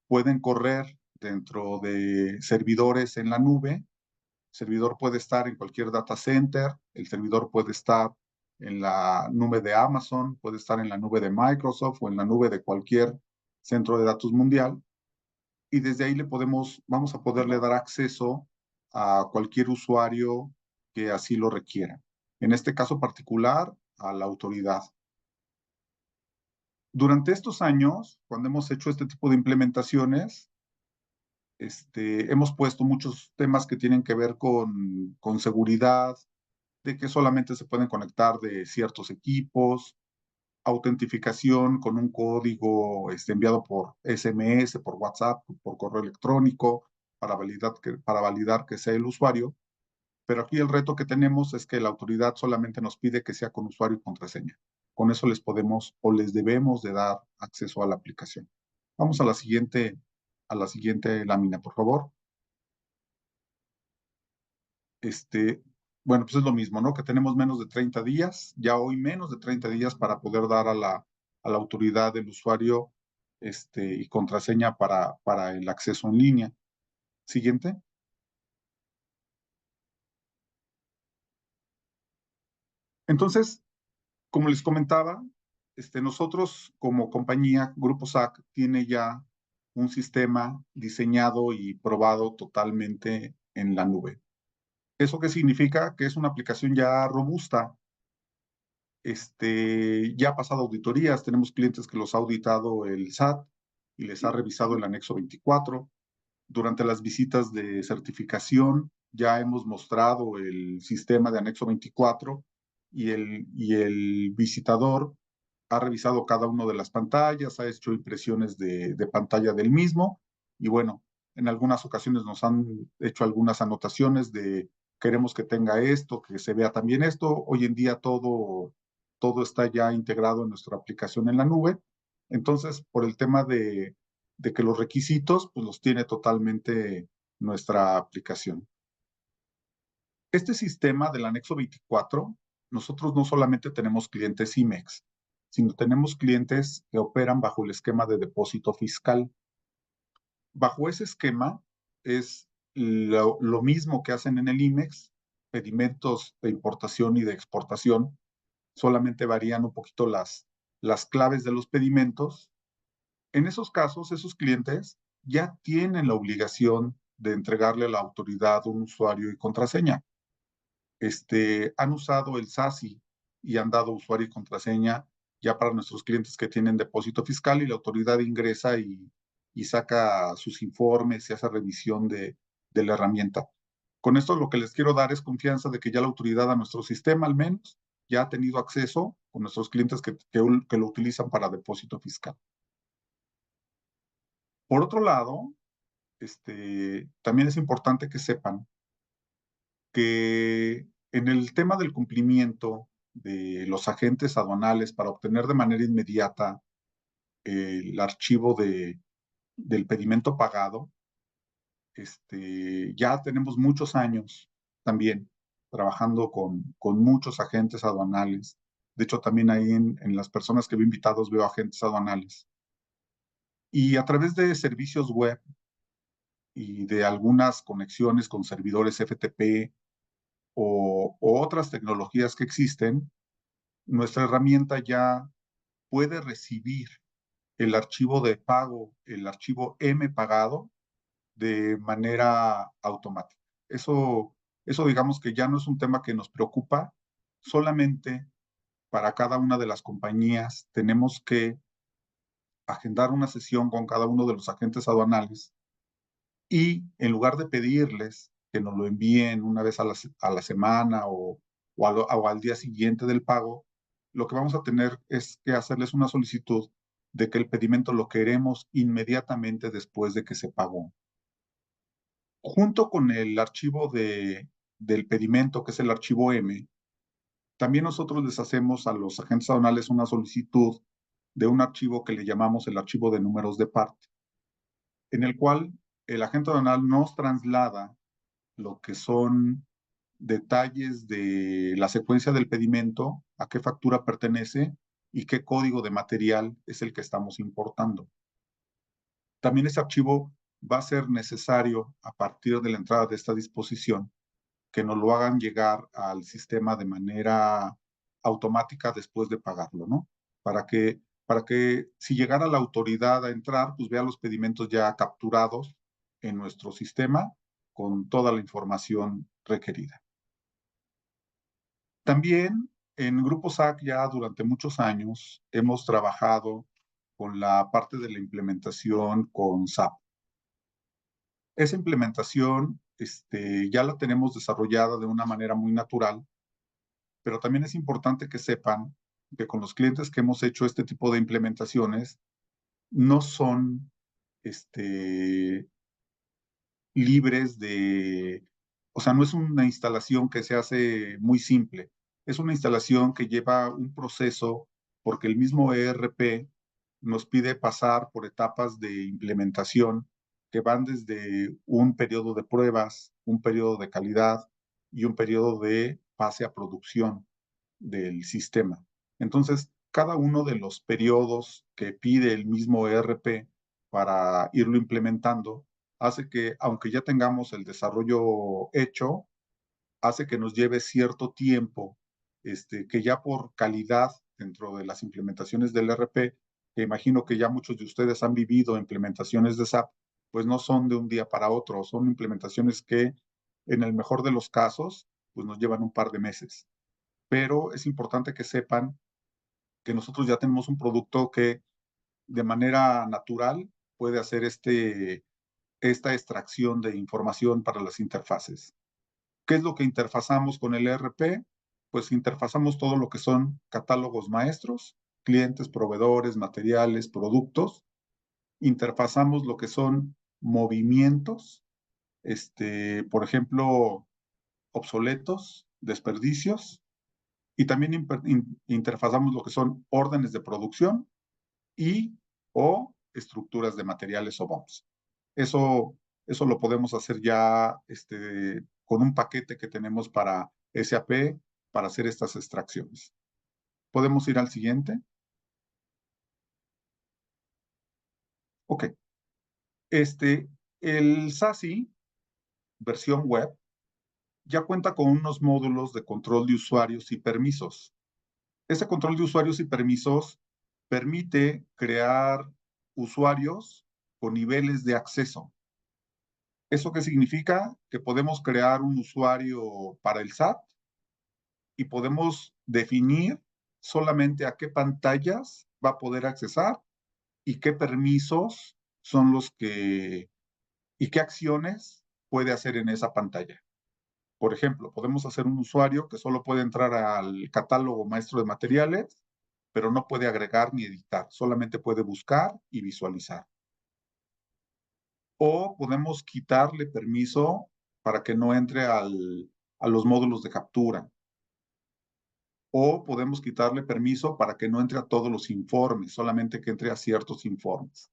pueden correr dentro de servidores en la nube. El servidor puede estar en cualquier data center, el servidor puede estar en la nube de Amazon, puede estar en la nube de Microsoft o en la nube de cualquier centro de datos mundial. Y desde ahí vamos a poderle dar acceso a cualquier usuario que así lo requiera. En este caso particular, a la autoridad. Durante estos años, cuando hemos hecho este tipo de implementaciones, hemos puesto muchos temas que tienen que ver con seguridad, de que solamente se pueden conectar de ciertos equipos, autentificación con un código enviado por SMS, por WhatsApp, por correo electrónico, para validar que sea el usuario. Pero aquí el reto que tenemos es que la autoridad solamente nos pide que sea con usuario y contraseña. Con eso les podemos o les debemos de dar acceso a la aplicación. Vamos a la siguiente lámina, por favor. Bueno, pues es lo mismo, ¿no? Que tenemos menos de 30 días, ya hoy menos de 30 días para poder dar a la autoridad del usuario y contraseña para el acceso en línea. Siguiente. Entonces, como les comentaba, nosotros como compañía, Grupo SAC tiene ya un sistema diseñado y probado totalmente en la nube. ¿Eso qué significa? Que es una aplicación ya robusta. Ya ha pasado auditorías, tenemos clientes que los ha auditado el SAT y les ha revisado el anexo 24. Durante las visitas de certificación ya hemos mostrado el sistema de anexo 24 y el visitador ha revisado cada una de las pantallas, ha hecho impresiones de pantalla del mismo y bueno, en algunas ocasiones nos han hecho algunas anotaciones de queremos que tenga esto, que se vea también esto. Hoy en día todo está ya integrado en nuestra aplicación en la nube. Entonces, por el tema de que los requisitos, pues los tiene totalmente nuestra aplicación. Este sistema del anexo 24, nosotros no solamente tenemos clientes IMEX, sino tenemos clientes que operan bajo el esquema de depósito fiscal. Bajo ese esquema es lo mismo que hacen en el IMEX, pedimentos de importación y de exportación, solamente varían un poquito las claves de los pedimentos. En esos casos, esos clientes ya tienen la obligación de entregarle a la autoridad un usuario y contraseña. Han usado el SASI y han dado usuario y contraseña ya para nuestros clientes que tienen depósito fiscal y la autoridad ingresa y saca sus informes y hace revisión de la herramienta. Con esto lo que les quiero dar es confianza de que ya la autoridad a nuestro sistema al menos ya ha tenido acceso con nuestros clientes que lo utilizan para depósito fiscal. Por otro lado, también es importante que sepan que en el tema del cumplimiento de los agentes aduanales para obtener de manera inmediata el archivo del pedimento pagado, ya tenemos muchos años también trabajando con muchos agentes aduanales. De hecho, también ahí en las personas que veo invitados veo agentes aduanales. Y a través de servicios web y de algunas conexiones con servidores FTP o otras tecnologías que existen, nuestra herramienta ya puede recibir el archivo de pago, el archivo M pagado, de manera automática. Eso digamos que ya no es un tema que nos preocupa, solamente para cada una de las compañías tenemos que agendar una sesión con cada uno de los agentes aduanales y en lugar de pedirles que nos lo envíen una vez a la semana o al día siguiente del pago, lo que vamos a tener es que hacerles una solicitud de que el pedimento lo queremos inmediatamente después de que se pagó. Junto con el archivo del pedimento, que es el archivo M, también nosotros les hacemos a los agentes aduanales una solicitud de un archivo que le llamamos el archivo de números de parte, en el cual el agente aduanal nos traslada lo que son detalles de la secuencia del pedimento, a qué factura pertenece y qué código de material es el que estamos importando. También ese archivo va a ser necesario a partir de la entrada de esta disposición que nos lo hagan llegar al sistema de manera automática después de pagarlo, ¿no? Para que si llegara la autoridad a entrar, pues vea los pedimentos ya capturados en nuestro sistema con toda la información requerida. También en Grupo SAC ya durante muchos años hemos trabajado con la parte de la implementación con SAP. Esa implementación ya la tenemos desarrollada de una manera muy natural, pero también es importante que sepan que con los clientes que hemos hecho este tipo de implementaciones no son libres o sea, no es una instalación que se hace muy simple, es una instalación que lleva un proceso porque el mismo ERP nos pide pasar por etapas de implementación que van desde un periodo de pruebas, un periodo de calidad y un periodo de pase a producción del sistema. Entonces, cada uno de los periodos que pide el mismo ERP para irlo implementando hace que, aunque ya tengamos el desarrollo hecho, hace que nos lleve cierto tiempo, que ya por calidad dentro de las implementaciones del ERP, que imagino que ya muchos de ustedes han vivido implementaciones de SAP, pues no son de un día para otro, son implementaciones que en el mejor de los casos, pues nos llevan un par de meses. Pero es importante que sepan que nosotros ya tenemos un producto que de manera natural puede hacer esta extracción de información para las interfaces. ¿Qué es lo que interfazamos con el ERP? Pues interfazamos todo lo que son catálogos maestros clientes, proveedores, materiales, productos, interfazamos lo que son movimientos, por ejemplo, obsoletos, desperdicios, y también interfazamos lo que son órdenes de producción y o estructuras de materiales o BOMs. Eso lo podemos hacer ya con un paquete que tenemos para SAP para hacer estas extracciones. ¿Podemos ir al siguiente? Ok. El SASI, versión web, ya cuenta con unos módulos de control de usuarios y permisos. Ese control de usuarios y permisos permite crear usuarios con niveles de acceso. ¿Eso qué significa? Que podemos crear un usuario para el SAT y podemos definir solamente a qué pantallas va a poder accesar y qué permisos son los que y qué acciones puede hacer en esa pantalla. Por ejemplo, podemos hacer un usuario que solo puede entrar al catálogo maestro de materiales, pero no puede agregar ni editar, solamente puede buscar y visualizar. O podemos quitarle permiso para que no entre a los módulos de captura. O podemos quitarle permiso para que no entre a todos los informes, solamente que entre a ciertos informes.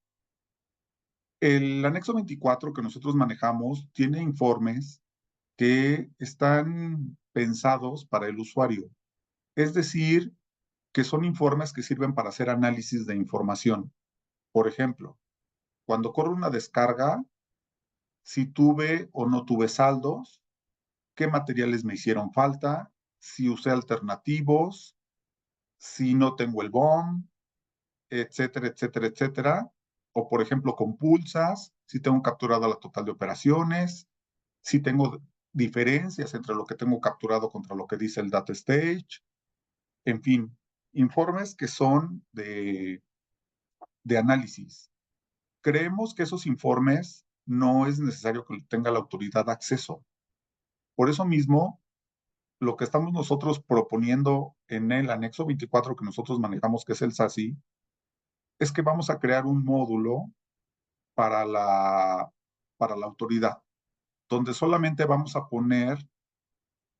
El anexo 24 que nosotros manejamos tiene informes que están pensados para el usuario. Es decir, que son informes que sirven para hacer análisis de información. Por ejemplo, cuando corre una descarga, si tuve o no tuve saldos, qué materiales me hicieron falta, si usé alternativos, si no tengo el BOM, etcétera, etcétera, etcétera. O por ejemplo, con pulsas, si tengo capturado la total de operaciones, si tengo diferencias entre lo que tengo capturado contra lo que dice el data stage, en fin, informes que son de análisis. Creemos que esos informes no es necesario que tenga la autoridad acceso. Por eso mismo, lo que estamos nosotros proponiendo en el anexo 24 que nosotros manejamos, que es el SASI, es que vamos a crear un módulo para la autoridad, donde solamente vamos a poner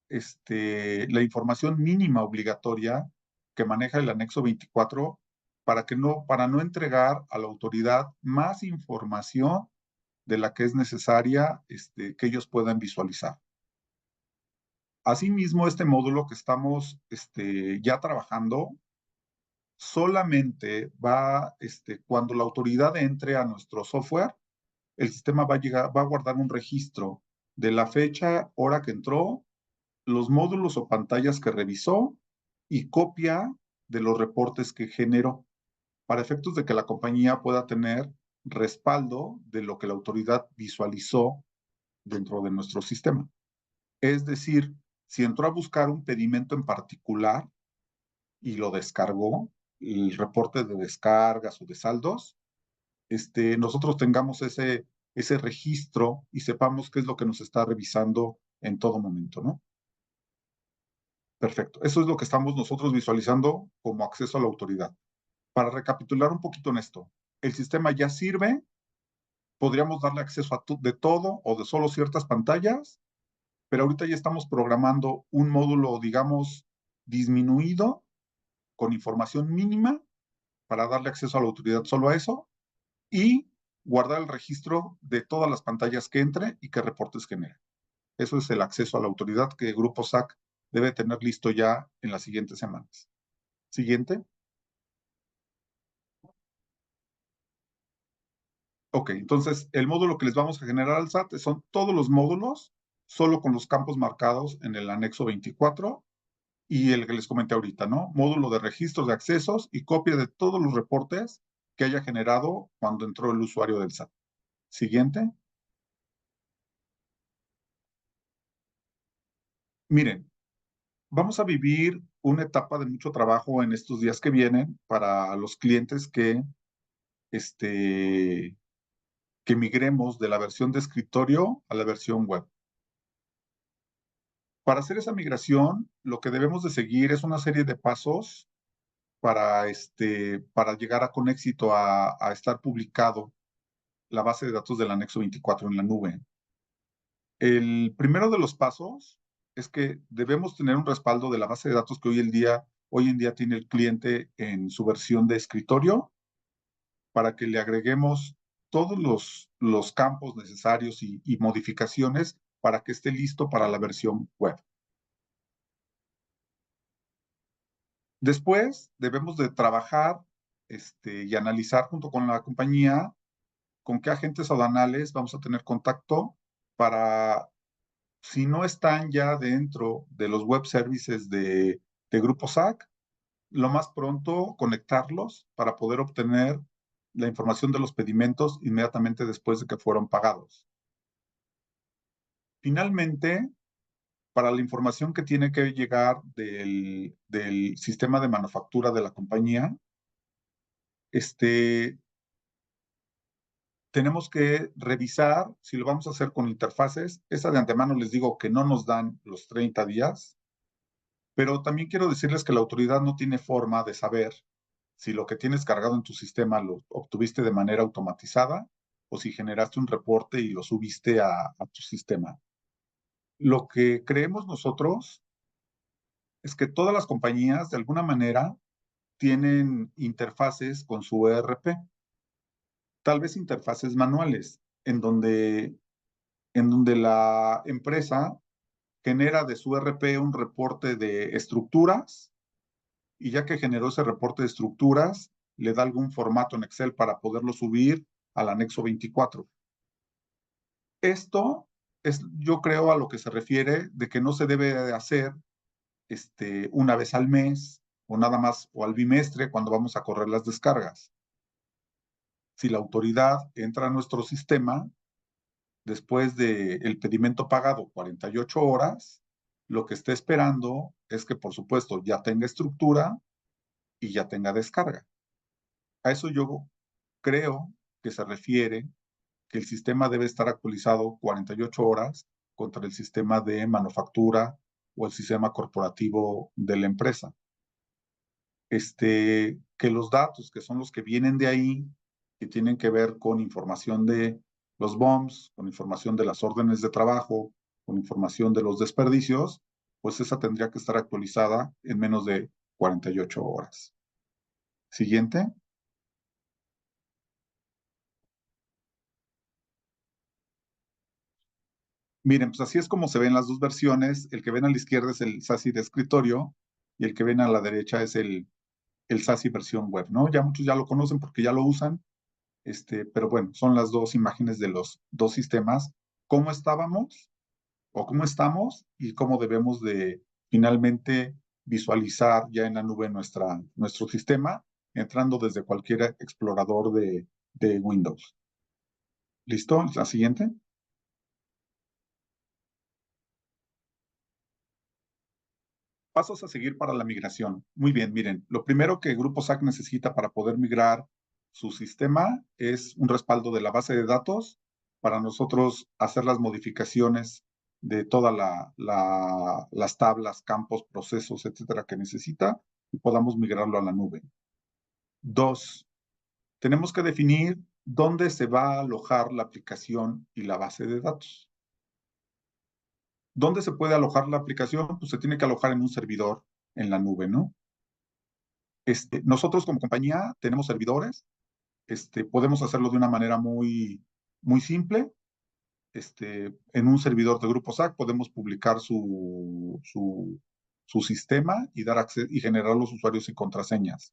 la información mínima obligatoria que maneja el anexo 24 para no entregar a la autoridad más información de la que es necesaria que ellos puedan visualizar. Asimismo, este módulo que estamos ya trabajando solamente va, cuando la autoridad entre a nuestro software, el sistema va a guardar un registro de la fecha, hora que entró, los módulos o pantallas que revisó y copia de los reportes que generó, para efectos de que la compañía pueda tener respaldo de lo que la autoridad visualizó dentro de nuestro sistema. Es decir, si entró a buscar un pedimento en particular y lo descargó, el reporte de descargas o de saldos, nosotros tengamos ese registro y sepamos qué es lo que nos está revisando en todo momento, ¿no? Perfecto. Eso es lo que estamos nosotros visualizando como acceso a la autoridad. Para recapitular un poquito en esto, el sistema ya sirve, podríamos darle acceso de todo o de solo ciertas pantallas, pero ahorita ya estamos programando un módulo, digamos, disminuido, con información mínima, para darle acceso a la autoridad solo a eso, y guardar el registro de todas las pantallas que entre y qué reportes genera. Eso es el acceso a la autoridad que el Grupo SAC debe tener listo ya en las siguientes semanas. Siguiente. Ok, entonces el módulo que les vamos a generar al SAT son todos los módulos, solo con los campos marcados en el anexo 24 y el que les comenté ahorita, ¿no? Módulo de registros de accesos y copia de todos los reportes que haya generado cuando entró el usuario del SAT. Siguiente. Miren, vamos a vivir una etapa de mucho trabajo en estos días que vienen para los clientes que migremos de la versión de escritorio a la versión web. Para hacer esa migración, lo que debemos de seguir es una serie de pasos para llegar con éxito a estar publicado la base de datos del anexo 24 en la nube. El primero de los pasos es que debemos tener un respaldo de la base de datos que hoy en día tiene el cliente en su versión de escritorio, para que le agreguemos todos los campos necesarios y modificaciones para que esté listo para la versión web. Después debemos de trabajar y analizar junto con la compañía con qué agentes aduanales vamos a tener contacto para, si no están ya dentro de los web services de Grupo SAC, lo más pronto conectarlos para poder obtener la información de los pedimentos inmediatamente después de que fueron pagados. Finalmente, para la información que tiene que llegar del sistema de manufactura de la compañía, tenemos que revisar si lo vamos a hacer con interfaces. Esa de antemano les digo que no nos dan los 30 días, pero también quiero decirles que la autoridad no tiene forma de saber si lo que tienes cargado en tu sistema lo obtuviste de manera automatizada o si generaste un reporte y lo subiste a tu sistema. Lo que creemos nosotros es que todas las compañías, de alguna manera, tienen interfaces con su ERP, tal vez interfaces manuales, en donde la empresa genera de su ERP un reporte de estructuras, y ya que generó ese reporte de estructuras, le da algún formato en Excel para poderlo subir al anexo 24. Esto es, yo creo, a lo que se refiere de que no se debe de hacer una vez al mes o nada más o al bimestre cuando vamos a correr las descargas. Si la autoridad entra a nuestro sistema, después del pedimento pagado 48 horas, lo que está esperando es que, por supuesto, ya tenga estructura y ya tenga descarga. A eso yo creo que se refiere que el sistema debe estar actualizado 48 horas contra el sistema de manufactura o el sistema corporativo de la empresa. Que los datos que son los que vienen de ahí, que tienen que ver con información de los BOMs, con información de las órdenes de trabajo, con información de los desperdicios, pues esa tendría que estar actualizada en menos de 48 horas. Siguiente. Miren, pues así es como se ven las dos versiones. El que ven a la izquierda es el SASI de escritorio y el que ven a la derecha es el SASI versión web, ¿no? Ya muchos ya lo conocen porque ya lo usan, pero bueno, son las dos imágenes de los dos sistemas. ¿Cómo estábamos o cómo estamos y cómo debemos de finalmente visualizar ya en la nube nuestro sistema, entrando desde cualquier explorador de Windows? ¿Listo? La siguiente. Pasos a seguir para la migración. Muy bien, miren, lo primero que Grupo SAC necesita para poder migrar su sistema es un respaldo de la base de datos para nosotros hacer las modificaciones de todas las tablas, campos, procesos, etcétera, que necesita y podamos migrarlo a la nube. 2, tenemos que definir dónde se va a alojar la aplicación y la base de datos. ¿Dónde se puede alojar la aplicación? Pues se tiene que alojar en un servidor en la nube, ¿no? Nosotros como compañía tenemos servidores, podemos hacerlo de una manera muy, muy simple. En un servidor de Grupo SAC podemos publicar su sistema y dar acceso y generar los usuarios y contraseñas.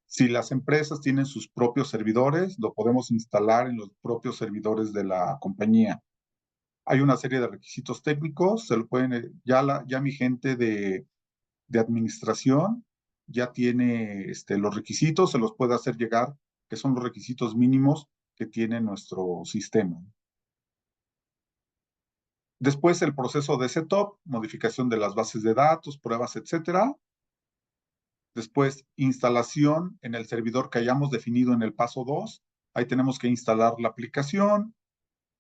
Si las empresas tienen sus propios servidores, lo podemos instalar en los propios servidores de la compañía. Hay una serie de requisitos técnicos, se lo pueden, ya mi gente de administración ya tiene los requisitos, se los puede hacer llegar, que son los requisitos mínimos que tiene nuestro sistema. Después el proceso de setup, modificación de las bases de datos, pruebas, etcétera. Después instalación en el servidor que hayamos definido en el paso 2. Ahí tenemos que instalar la aplicación.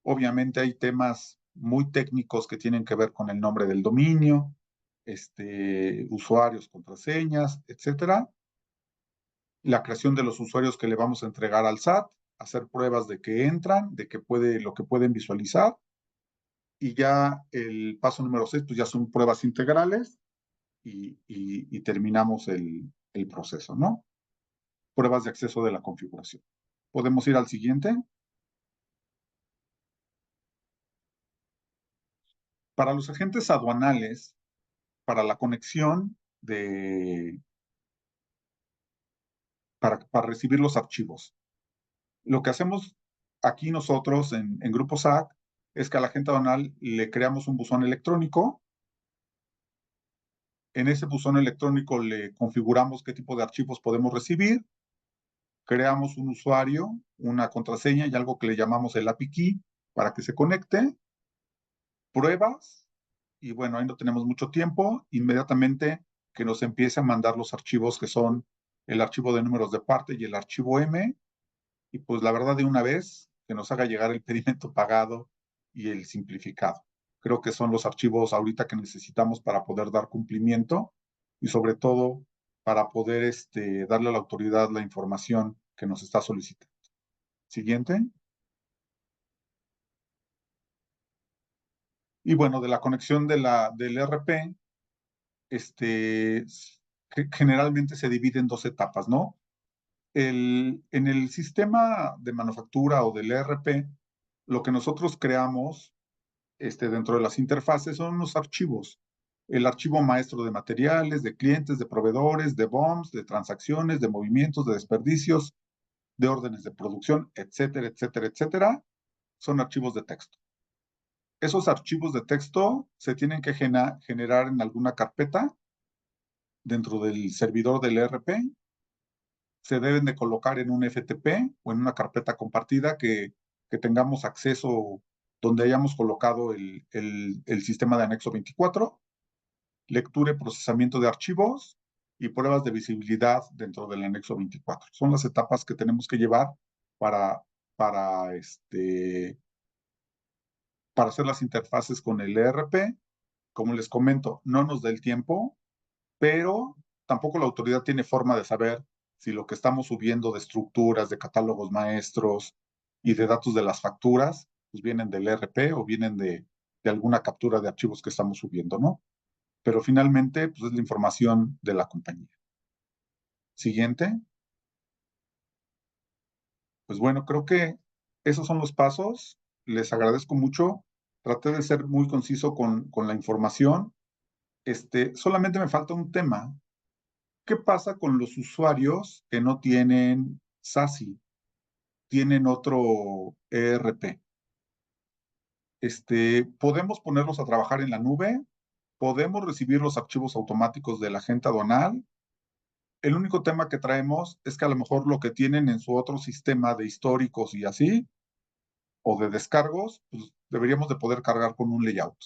Obviamente hay temas muy técnicos que tienen que ver con el nombre del dominio, usuarios, contraseñas, etcétera. la creación de los usuarios que le vamos a entregar al SAT, hacer pruebas de que entran, de que lo que pueden visualizar, y ya el paso número 6, pues ya son pruebas integrales y terminamos el proceso, ¿no? Pruebas de acceso de la configuración. Podemos ir al siguiente. Para los agentes aduanales, para la conexión para recibir los archivos. Lo que hacemos aquí nosotros en Grupo SAC es que al agente aduanal le creamos un buzón electrónico. En ese buzón electrónico le configuramos qué tipo de archivos podemos recibir, creamos un usuario, una contraseña y algo que le llamamos el API Key para que se conecte, pruebas, y bueno, ahí no tenemos mucho tiempo, inmediatamente que nos empiece a mandar los archivos que son el archivo de números de parte y el archivo M, y pues la verdad de una vez que nos haga llegar el pedimento pagado y el simplificado. Creo que son los archivos ahorita que necesitamos para poder dar cumplimiento y sobre todo para poder darle a la autoridad la información que nos está solicitando. Siguiente. Y bueno, de la conexión del ERP, generalmente se divide en dos etapas, ¿no? En el sistema de manufactura o del ERP, lo que nosotros creamos dentro de las interfaces son los archivos. El archivo maestro de materiales, de clientes, de proveedores, de BOMs, de transacciones, de movimientos, de desperdicios, de órdenes de producción, etcétera, etcétera, etcétera, son archivos de texto. Esos archivos de texto se tienen que generar en alguna carpeta dentro del servidor del ERP, se deben de colocar en un FTP o en una carpeta compartida que tengamos acceso donde hayamos colocado el sistema de anexo 24, lectura y procesamiento de archivos y pruebas de visibilidad dentro del anexo 24. Son las etapas que tenemos que llevar para, para, para hacer las interfaces con el ERP. Como les comento, no nos da el tiempo, pero tampoco la autoridad tiene forma de saber si lo que estamos subiendo de estructuras, de catálogos maestros y de datos de las facturas, pues vienen del ERP o vienen de alguna captura de archivos que estamos subiendo, ¿no? Pero finalmente, pues es la información de la compañía. Siguiente. Pues bueno, creo que esos son los pasos. Les agradezco mucho. Traté de ser muy conciso con la información. Solamente me falta un tema. ¿Qué pasa con los usuarios que no tienen SASI? Tienen otro ERP. Podemos ponerlos a trabajar en la nube, podemos recibir los archivos automáticos del agente aduanal. El único tema que traemos es que a lo mejor lo que tienen en su otro sistema de históricos y así, o de descargos, pues deberíamos de poder cargar con un layout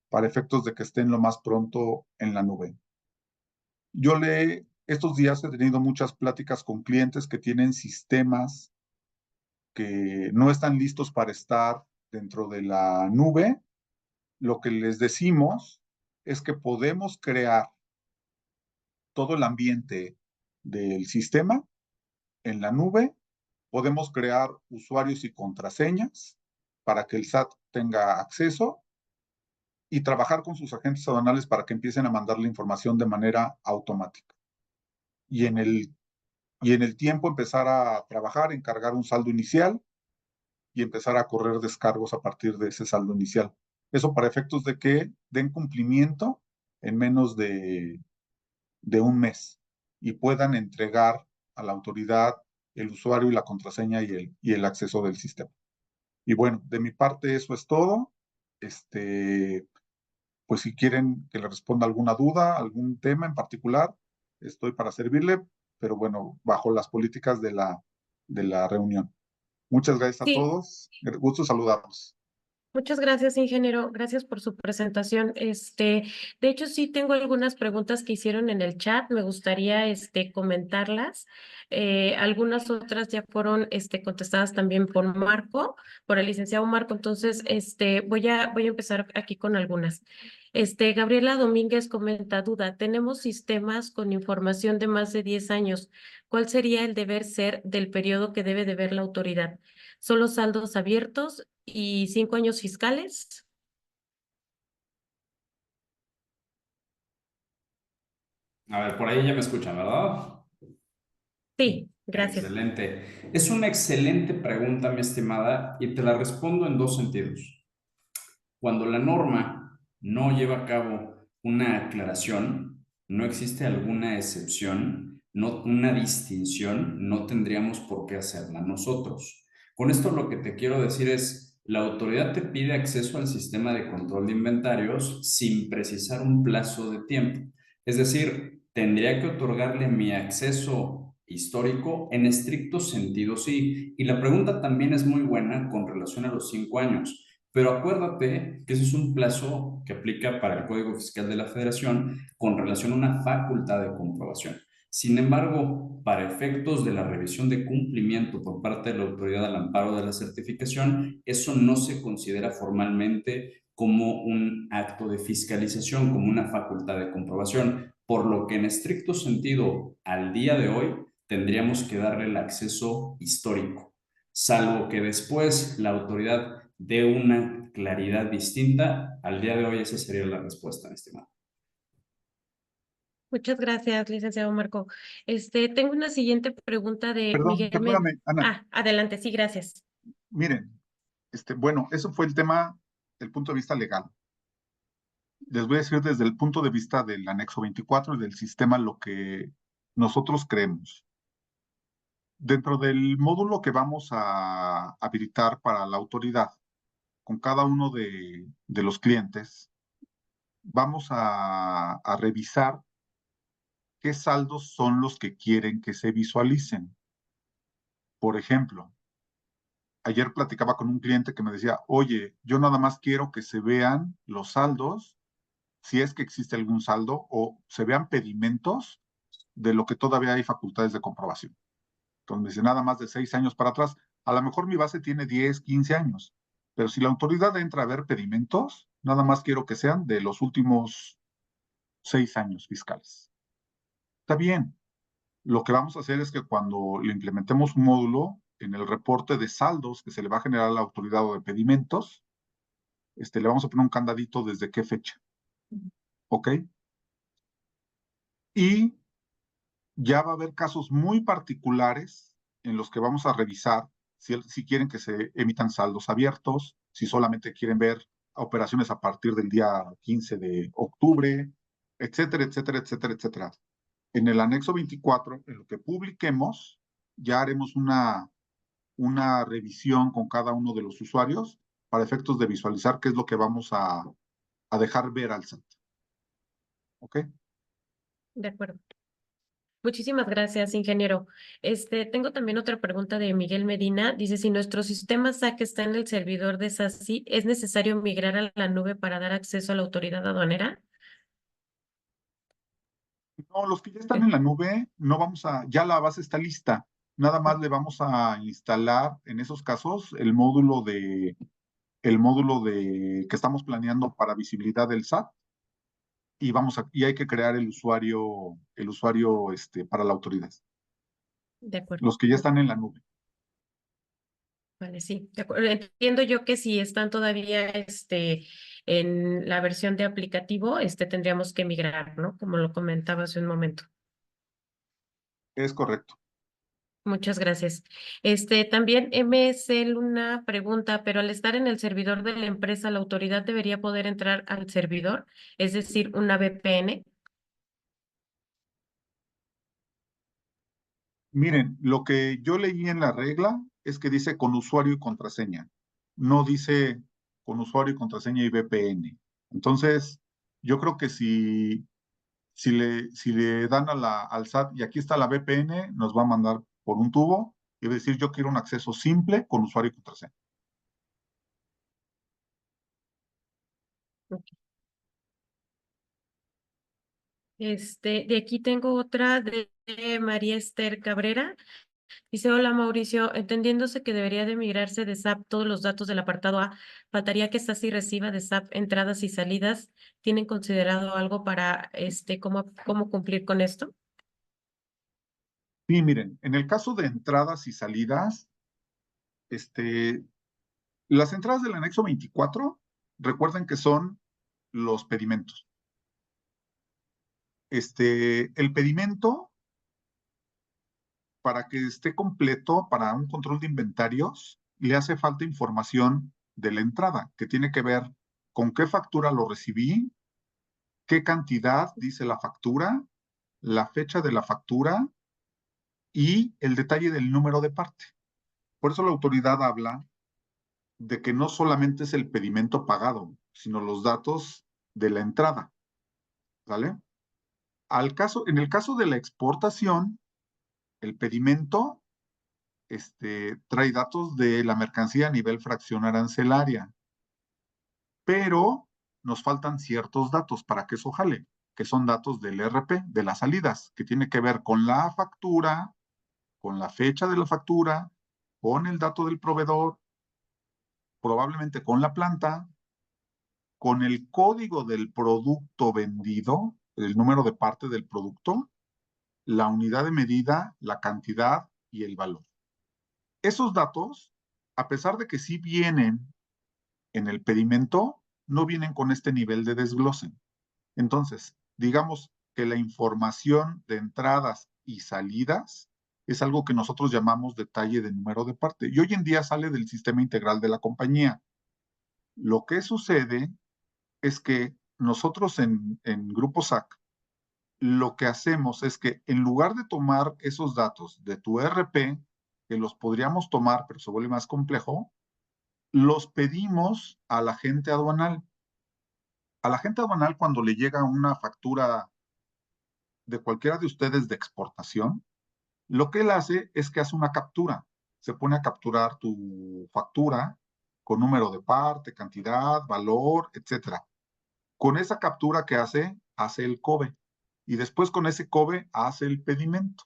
para efectos de que estén lo más pronto en la nube. Estos días he tenido muchas pláticas con clientes que tienen sistemas que no están listos para estar dentro de la nube. Lo que les decimos es que podemos crear todo el ambiente del sistema en la nube, podemos crear usuarios y contraseñas para que el SAT tenga acceso y trabajar con sus agentes aduanales para que empiecen a mandar la información de manera automática. Y en el tiempo empezar a trabajar, encargar un saldo inicial y empezar a correr descargos a partir de ese saldo inicial. Eso para efectos de que den cumplimiento en menos de un mes y puedan entregar a la autoridad el usuario y la contraseña y el acceso del sistema. Y bueno, de mi parte eso es todo. Pues si quieren que le responda alguna duda, algún tema en particular, estoy para servirle, pero bueno, bajo las políticas de la reunión. Muchas gracias a Sí, todos. Gusto saludarlos. muchas gracias, ingeniero. Gracias por su presentación. De hecho, sí tengo algunas preguntas que hicieron en el chat. Me gustaría, comentarlas. Algunas otras ya fueron, contestadas también por el licenciado Marco. Entonces, voy a empezar aquí con algunas. Gabriela Domínguez comenta duda. Tenemos sistemas con información de más de 10 años. ¿Cuál sería el deber ser del periodo que debe de ver la autoridad? ¿Solo saldos abiertos y 5 años fiscales? A ver, por ahí ya me escuchan, ¿verdad? Sí, gracias. Excelente. Es una excelente pregunta, mi estimada, y te la respondo en dos sentidos. Cuando la norma no lleva a cabo una aclaración, no existe alguna excepción, no una distinción, no tendríamos por qué hacerla nosotros. Con esto lo que te quiero decir es, la autoridad te pide acceso al sistema de control de inventarios sin precisar un plazo de tiempo. Es decir, tendría que otorgarle mi acceso histórico en estricto sentido, sí. Y la pregunta también es muy buena con relación a los 5 años. Pero acuérdate que ese es un plazo que aplica para el Código Fiscal de la Federación con relación a una facultad de comprobación. Sin embargo, para efectos de la revisión de cumplimiento por parte de la autoridad al amparo de la certificación, eso no se considera formalmente como un acto de fiscalización, como una facultad de comprobación, por lo que en estricto sentido, al día de hoy, tendríamos que darle el acceso histórico, salvo que después la autoridad de una claridad distinta. Al día de hoy esa sería la respuesta, mi estimado. Muchas gracias, licenciado Marco. Tengo una siguiente pregunta de Perdón, Miguel Med. perdóname, Ana. Adelante, sí, gracias. Miren, bueno, eso fue el tema del punto de vista legal. Les voy a decir desde el punto de vista del anexo 24 y del sistema lo que nosotros creemos. Dentro del módulo que vamos a habilitar para la autoridad, con cada uno de los clientes, vamos a revisar qué saldos son los que quieren que se visualicen. Por ejemplo, ayer platicaba con un cliente que me decía, oye, yo nada más quiero que se vean los saldos, si es que existe algún saldo, o se vean pedimentos de lo que todavía hay facultades de comprobación. Entonces me dice, nada más de 6 años para atrás. A lo mejor mi base tiene 10, 15 años, pero si la autoridad entra a ver pedimentos, nada más quiero que sean de los últimos 6 años fiscales. Está bien. Lo que vamos a hacer es que cuando le implementemos un módulo, en el reporte de saldos que se le va a generar a la autoridad o de pedimentos, le vamos a poner un candadito desde qué fecha. ¿Ok? Y ya va a haber casos muy particulares en los que vamos a revisar si quieren que se emitan saldos abiertos, si solamente quieren ver operaciones a partir del día 15 de octubre, etcétera, etcétera, etcétera, etcétera. En el anexo 24, en lo que publiquemos, ya haremos una revisión con cada uno de los usuarios para efectos de visualizar qué es lo que vamos a dejar ver al SAT. ¿Ok? De acuerdo. Muchísimas gracias, ingeniero. Tengo también otra pregunta de Miguel Medina. Dice, si nuestro sistema SAC está en el servidor de SASI, ¿es necesario migrar a la nube para dar acceso a la autoridad aduanera? No, los que ya están en la nube, no vamos ya la base está lista. Nada más le vamos a instalar en esos casos el módulo de que estamos planeando para visibilidad del SAT y hay que crear el usuario para la autoridad. De acuerdo. Los que ya están en la nube. Vale, sí, de acuerdo. Entiendo yo que si están todavía en la versión de aplicativo, tendríamos que migrar, ¿no? Como lo comentaba hace un momento. Es correcto. Muchas gracias. También me hace una pregunta, pero al estar en el servidor de la empresa, ¿la autoridad debería poder entrar al servidor? Es decir, una VPN. Miren, lo que yo leí en la regla es que dice con usuario y contraseña. No dice con usuario y contraseña y VPN. Entonces, yo creo que si le dan al SAT y aquí está la VPN, nos va a mandar por un tubo y va a decir yo quiero un acceso simple con usuario y contraseña. De aquí tengo otra de María Esther Cabrera. Dice, hola Mauricio, entendiéndose que debería de migrarse de SAP todos los datos del apartado A, faltaría que esta sí reciba de SAP entradas y salidas. ¿Tienen considerado algo para cómo cumplir con esto? Sí, miren, en el caso de entradas y salidas, las entradas del anexo 24, recuerden que son los pedimentos. El pedimento, para que esté completo para un control de inventarios, le hace falta información de la entrada, que tiene que ver con qué factura lo recibí, qué cantidad dice la factura, la fecha de la factura y el detalle del número de parte. Por eso la autoridad habla de que no solamente es el pedimento pagado, sino los datos de la entrada, ¿vale? En el caso de la exportación, el pedimento trae datos de la mercancía a nivel fracción arancelaria, pero nos faltan ciertos datos para que eso jale, que son datos del RP, de las salidas, que tiene que ver con la factura, con la fecha de la factura, con el dato del proveedor, probablemente con la planta, con el código del producto vendido, el número de parte del producto, la unidad de medida, la cantidad y el valor. Esos datos, a pesar de que sí vienen en el pedimento, no vienen con este nivel de desglose. Entonces, digamos que la información de entradas y salidas es algo que nosotros llamamos detalle de número de parte. Y hoy en día sale del sistema integral de la compañía. Lo que sucede es que nosotros en Grupo SAC lo que hacemos es que en lugar de tomar esos datos de tu RP, que los podríamos tomar, pero se vuelve más complejo, los pedimos al agente aduanal. Al agente aduanal, cuando le llega una factura de cualquiera de ustedes de exportación, lo que él hace es que hace una captura. Se pone a capturar tu factura con número de parte, cantidad, valor, etcétera. Con esa captura que hace el COBE. Y después con ese COBE hace el pedimento.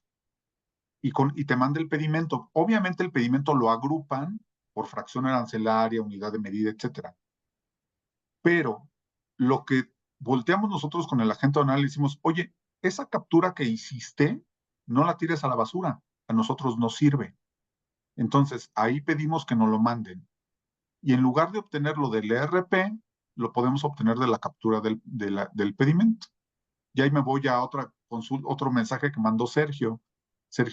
Y te manda el pedimento. Obviamente el pedimento lo agrupan por fracción arancelaria, unidad de medida, etcétera. Pero lo que volteamos nosotros con el agente aduanal, le decimos, oye, esa captura que hiciste, no la tires a la basura, a nosotros nos sirve. Entonces, ahí pedimos que nos lo manden. Y en lugar de obtenerlo del ERP, lo podemos obtener de la captura del pedimento. Y ahí me voy a otro mensaje que mandó Sergio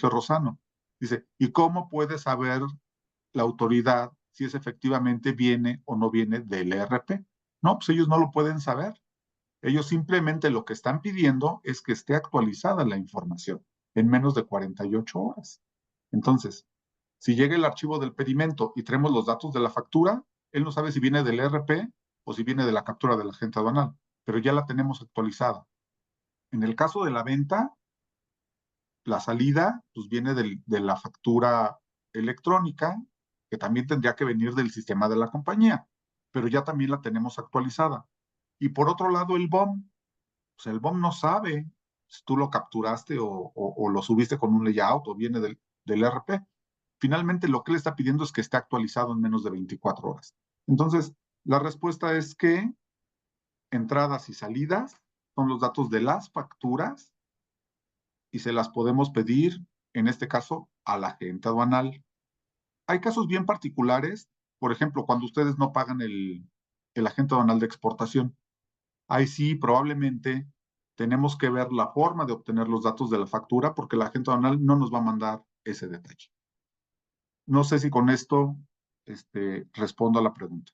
Rosano. Dice, ¿y cómo puede saber la autoridad si es efectivamente viene o no viene del ERP? No, pues ellos no lo pueden saber. Ellos simplemente lo que están pidiendo es que esté actualizada la información en menos de 48 horas. Entonces, si llega el archivo del pedimento y traemos los datos de la factura, él no sabe si viene del ERP o si viene de la captura del agente aduanal, pero ya la tenemos actualizada. En el caso de la venta, la salida pues viene de la factura electrónica, que también tendría que venir del sistema de la compañía, pero ya también la tenemos actualizada. Y por otro lado, el BOM, pues el BOM no sabe si tú lo capturaste o lo subiste con un layout o viene del ERP. Finalmente, lo que le está pidiendo es que esté actualizado en menos de 24 horas. Entonces, la respuesta es que entradas y salidas son los datos de las facturas y se las podemos pedir, en este caso, al agente aduanal. Hay casos bien particulares, por ejemplo, cuando ustedes no pagan el agente aduanal de exportación. Ahí sí, probablemente tenemos que ver la forma de obtener los datos de la factura porque el agente aduanal no nos va a mandar ese detalle. No sé si con esto respondo a la pregunta.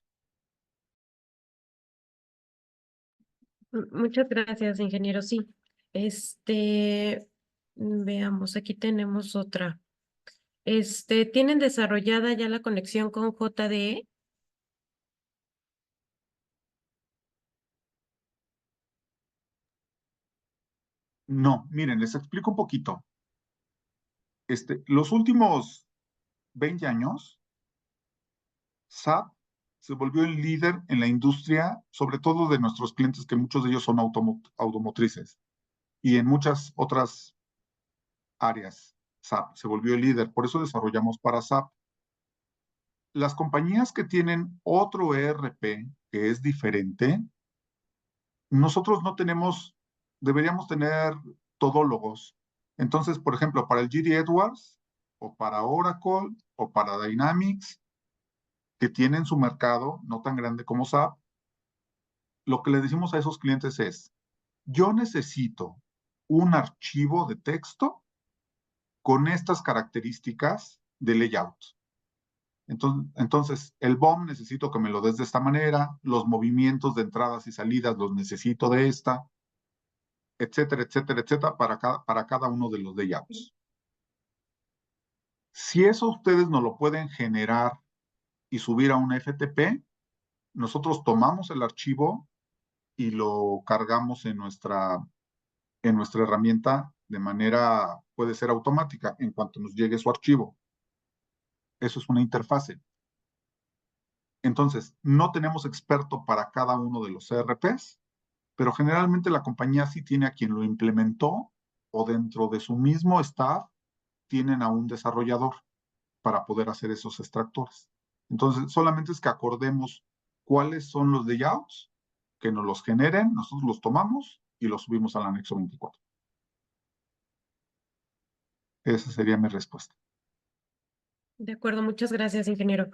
Muchas gracias, ingeniero. Sí. Veamos, aquí tenemos otra. ¿Tienen desarrollada ya la conexión con JDE? No, miren, les explico un poquito. Los últimos 20 años, SAP se volvió el líder en la industria, sobre todo de nuestros clientes, que muchos de ellos son automotrices, y en muchas otras áreas. SAP se volvió el líder, por eso desarrollamos para SAP. Las compañías que tienen otro ERP que es diferente, nosotros no tenemos, deberíamos tener todólogos. Entonces, por ejemplo, para el GD Edwards, o para Oracle, o para Dynamics, que tienen su mercado no tan grande como SAP, lo que le decimos a esos clientes es, yo necesito un archivo de texto con estas características de layout. Entonces, el BOM necesito que me lo des de esta manera, los movimientos de entradas y salidas los necesito de esta, etcétera, etcétera, etcétera, para cada uno de los layouts. Si eso ustedes nos lo pueden generar y subir a un FTP, nosotros tomamos el archivo y lo cargamos en nuestra herramienta de manera, puede ser automática, en cuanto nos llegue su archivo. Eso es una interfase. Entonces, no tenemos experto para cada uno de los ERPs, pero generalmente la compañía sí tiene a quien lo implementó o dentro de su mismo staff tienen a un desarrollador para poder hacer esos extractores. Entonces, solamente es que acordemos cuáles son los layouts, que nos los generen, nosotros los tomamos y los subimos al anexo 24. Esa sería mi respuesta. De acuerdo, muchas gracias, ingeniero.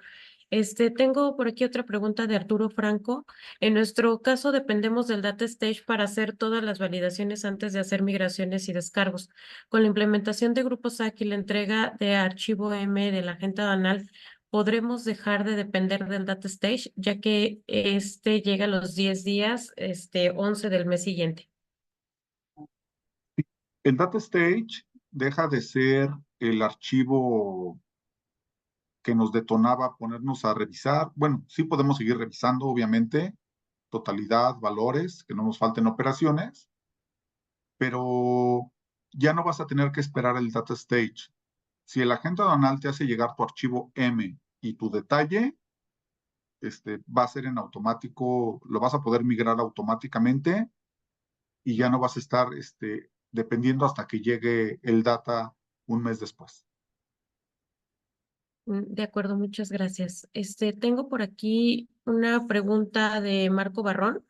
Tengo por aquí otra pregunta de Arturo Franco. En nuestro caso, dependemos del Data Stage para hacer todas las validaciones antes de hacer migraciones y descargos. Con la implementación de Grupo SAC y la entrega de archivo M de la agente aduanal, ¿podremos dejar de depender del Data Stage, ya que llega a los 10 días, 11 del mes siguiente? El Data Stage deja de ser el archivo que nos detonaba ponernos a revisar. Bueno, sí podemos seguir revisando, obviamente, totalidad, valores, que no nos falten operaciones, pero ya no vas a tener que esperar el data stage. Si el agente aduanal te hace llegar tu archivo M y tu detalle, va a ser en automático, lo vas a poder migrar automáticamente y ya no vas a estar dependiendo hasta que llegue el data un mes después. De acuerdo, muchas gracias. Tengo por aquí una pregunta de Marco Barrón.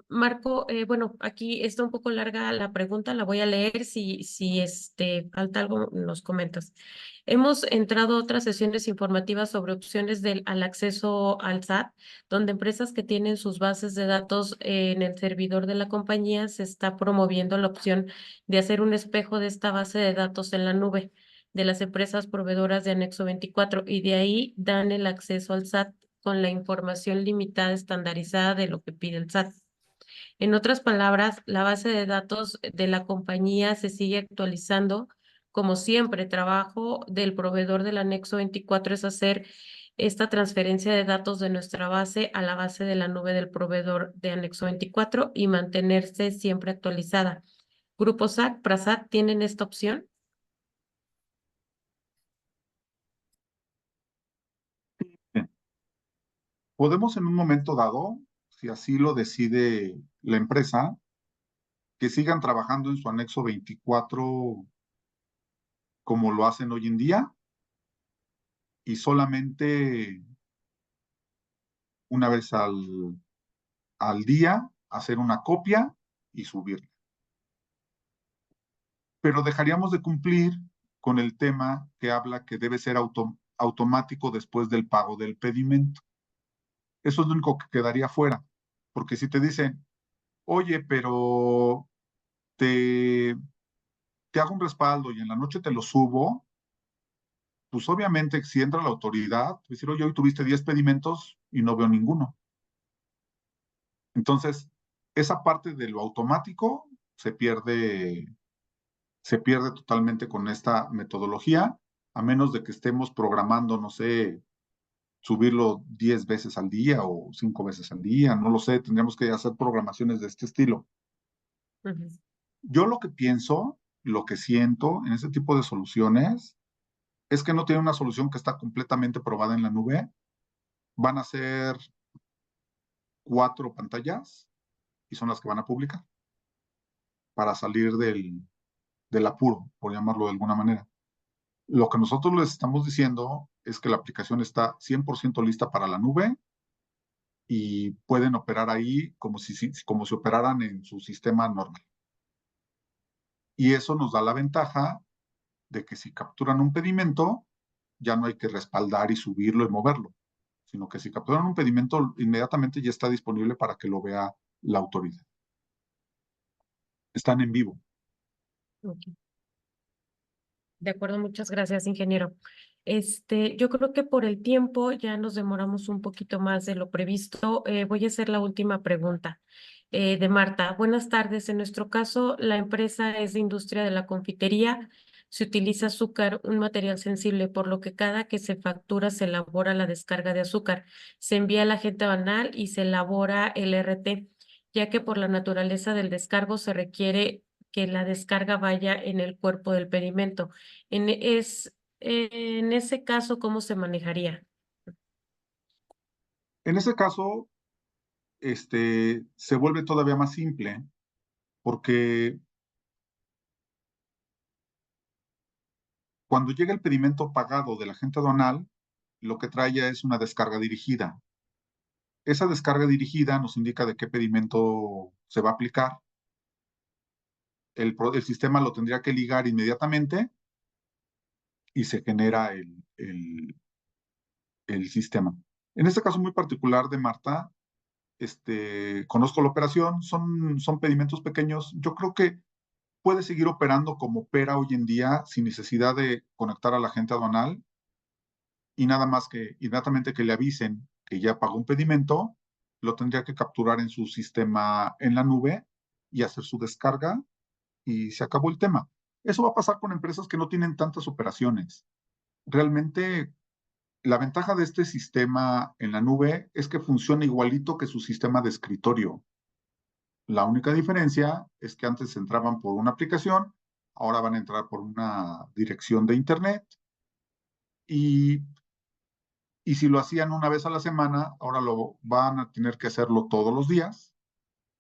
Marco, bueno, aquí está un poco larga la pregunta, la voy a leer. Si falta algo, nos comentas. Hemos entrado a otras sesiones informativas sobre opciones al acceso al SAT, donde empresas que tienen sus bases de datos en el servidor de la compañía se está promoviendo la opción de hacer un espejo de esta base de datos en la nube de las empresas proveedoras de anexo 24 y de ahí dan el acceso al SAT con la información limitada estandarizada de lo que pide el SAT. En otras palabras, la base de datos de la compañía se sigue actualizando. Como siempre, trabajo del proveedor del anexo 24 es hacer esta transferencia de datos de nuestra base a la base de la nube del proveedor de anexo 24 y mantenerse siempre actualizada. Grupo SAC, PRASAT, ¿tienen esta opción? Bien. Podemos en un momento dado, si así lo decide la empresa, que sigan trabajando en su anexo 24 como lo hacen hoy en día y solamente una vez al día hacer una copia y subirla. Pero dejaríamos de cumplir con el tema que habla que debe ser automático después del pago del pedimento. Eso es lo único que quedaría fuera, porque si te dicen, oye, pero te, te hago un respaldo y en la noche te lo subo, pues obviamente si entra la autoridad, decir, oye, hoy tuviste 10 pedimentos y no veo ninguno. Entonces, esa parte de lo automático se pierde totalmente con esta metodología, a menos de que estemos programando, no sé, subirlo 10 veces al día o 5 veces al día, no lo sé, tendríamos que hacer programaciones de este estilo. Ujú. Yo lo que pienso, lo que siento en ese tipo de soluciones es que no tiene una solución que está completamente probada en la nube. Van a ser 4 pantallas y son las que van a publicar para salir del apuro, por llamarlo de alguna manera. Lo que nosotros les estamos diciendo es que la aplicación está 100% lista para la nube y pueden operar ahí como si operaran en su sistema normal. Y eso nos da la ventaja de que si capturan un pedimento, ya no hay que respaldar y subirlo y moverlo, sino que si capturan un pedimento, inmediatamente ya está disponible para que lo vea la autoridad. Están en vivo. Ok. De acuerdo, muchas gracias, ingeniero. Yo creo que por el tiempo ya nos demoramos un poquito más de lo previsto. Voy a hacer la última pregunta de Marta. Buenas tardes. En nuestro caso, la empresa es de industria de la confitería. Se utiliza azúcar, un material sensible, por lo que cada que se factura se elabora la descarga de azúcar. Se envía al agente banal y se elabora el RT, ya que por la naturaleza del descargo se requiere que la descarga vaya en el cuerpo del pedimento. En ese caso, ¿cómo se manejaría? En ese caso, se vuelve todavía más simple porque cuando llega el pedimento pagado del agente aduanal, lo que trae ya es una descarga dirigida. Esa descarga dirigida nos indica de qué pedimento se va a aplicar. El sistema lo tendría que ligar inmediatamente y se genera el sistema. En este caso muy particular de Marta, conozco la operación, son pedimentos pequeños. Yo creo que puede seguir operando como opera hoy en día sin necesidad de conectar al agente aduanal y nada más que inmediatamente que le avisen que ya pagó un pedimento, lo tendría que capturar en su sistema en la nube y hacer su descarga y se acabó el tema. Eso va a pasar con empresas que no tienen tantas operaciones. Realmente la ventaja de este sistema en la nube es que funciona igualito que su sistema de escritorio. La única diferencia es que antes entraban por una aplicación, ahora van a entrar por una dirección de internet y, y si lo hacían una vez a la semana, ahora lo van a tener que hacerlo todos los días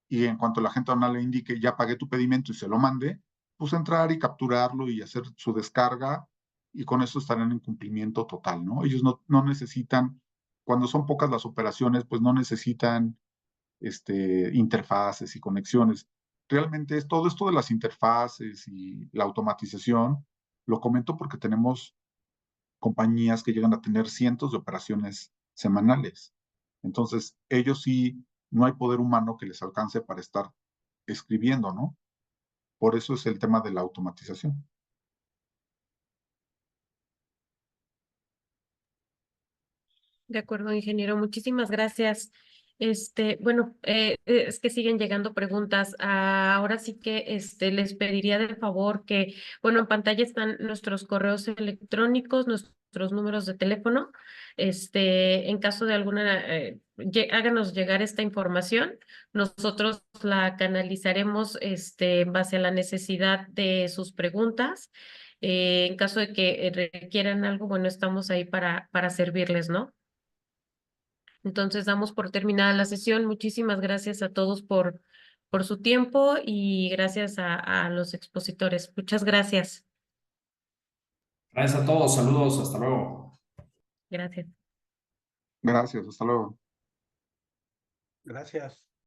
y en cuanto la gente no le indique ya pagué tu pedimento y se lo mande, pues entrar y capturarlo y hacer su descarga y con eso estarán en cumplimiento total, ¿no? Ellos no necesitan, cuando son pocas las operaciones, pues no necesitan interfaces y conexiones. Realmente es todo esto de las interfaces y la automatización, lo comento porque tenemos compañías que llegan a tener cientos de operaciones semanales. Entonces, ellos sí, no hay poder humano que les alcance para estar escribiendo, ¿no? Por eso es el tema de la automatización. De acuerdo, ingeniero. Muchísimas gracias. Bueno, es que siguen llegando preguntas. Ahora sí que les pediría de favor que, bueno, en pantalla están nuestros correos electrónicos, nuestros números de teléfono. En caso de alguna, háganos llegar esta información. Nosotros la canalizaremos, en base a la necesidad de sus preguntas. En caso de que requieran algo, bueno, estamos ahí para servirles, ¿no? Entonces damos por terminada la sesión. Muchísimas gracias a todos por su tiempo y gracias a los expositores. Muchas gracias. Gracias a todos, saludos, hasta luego. Gracias. Gracias, hasta luego. Gracias.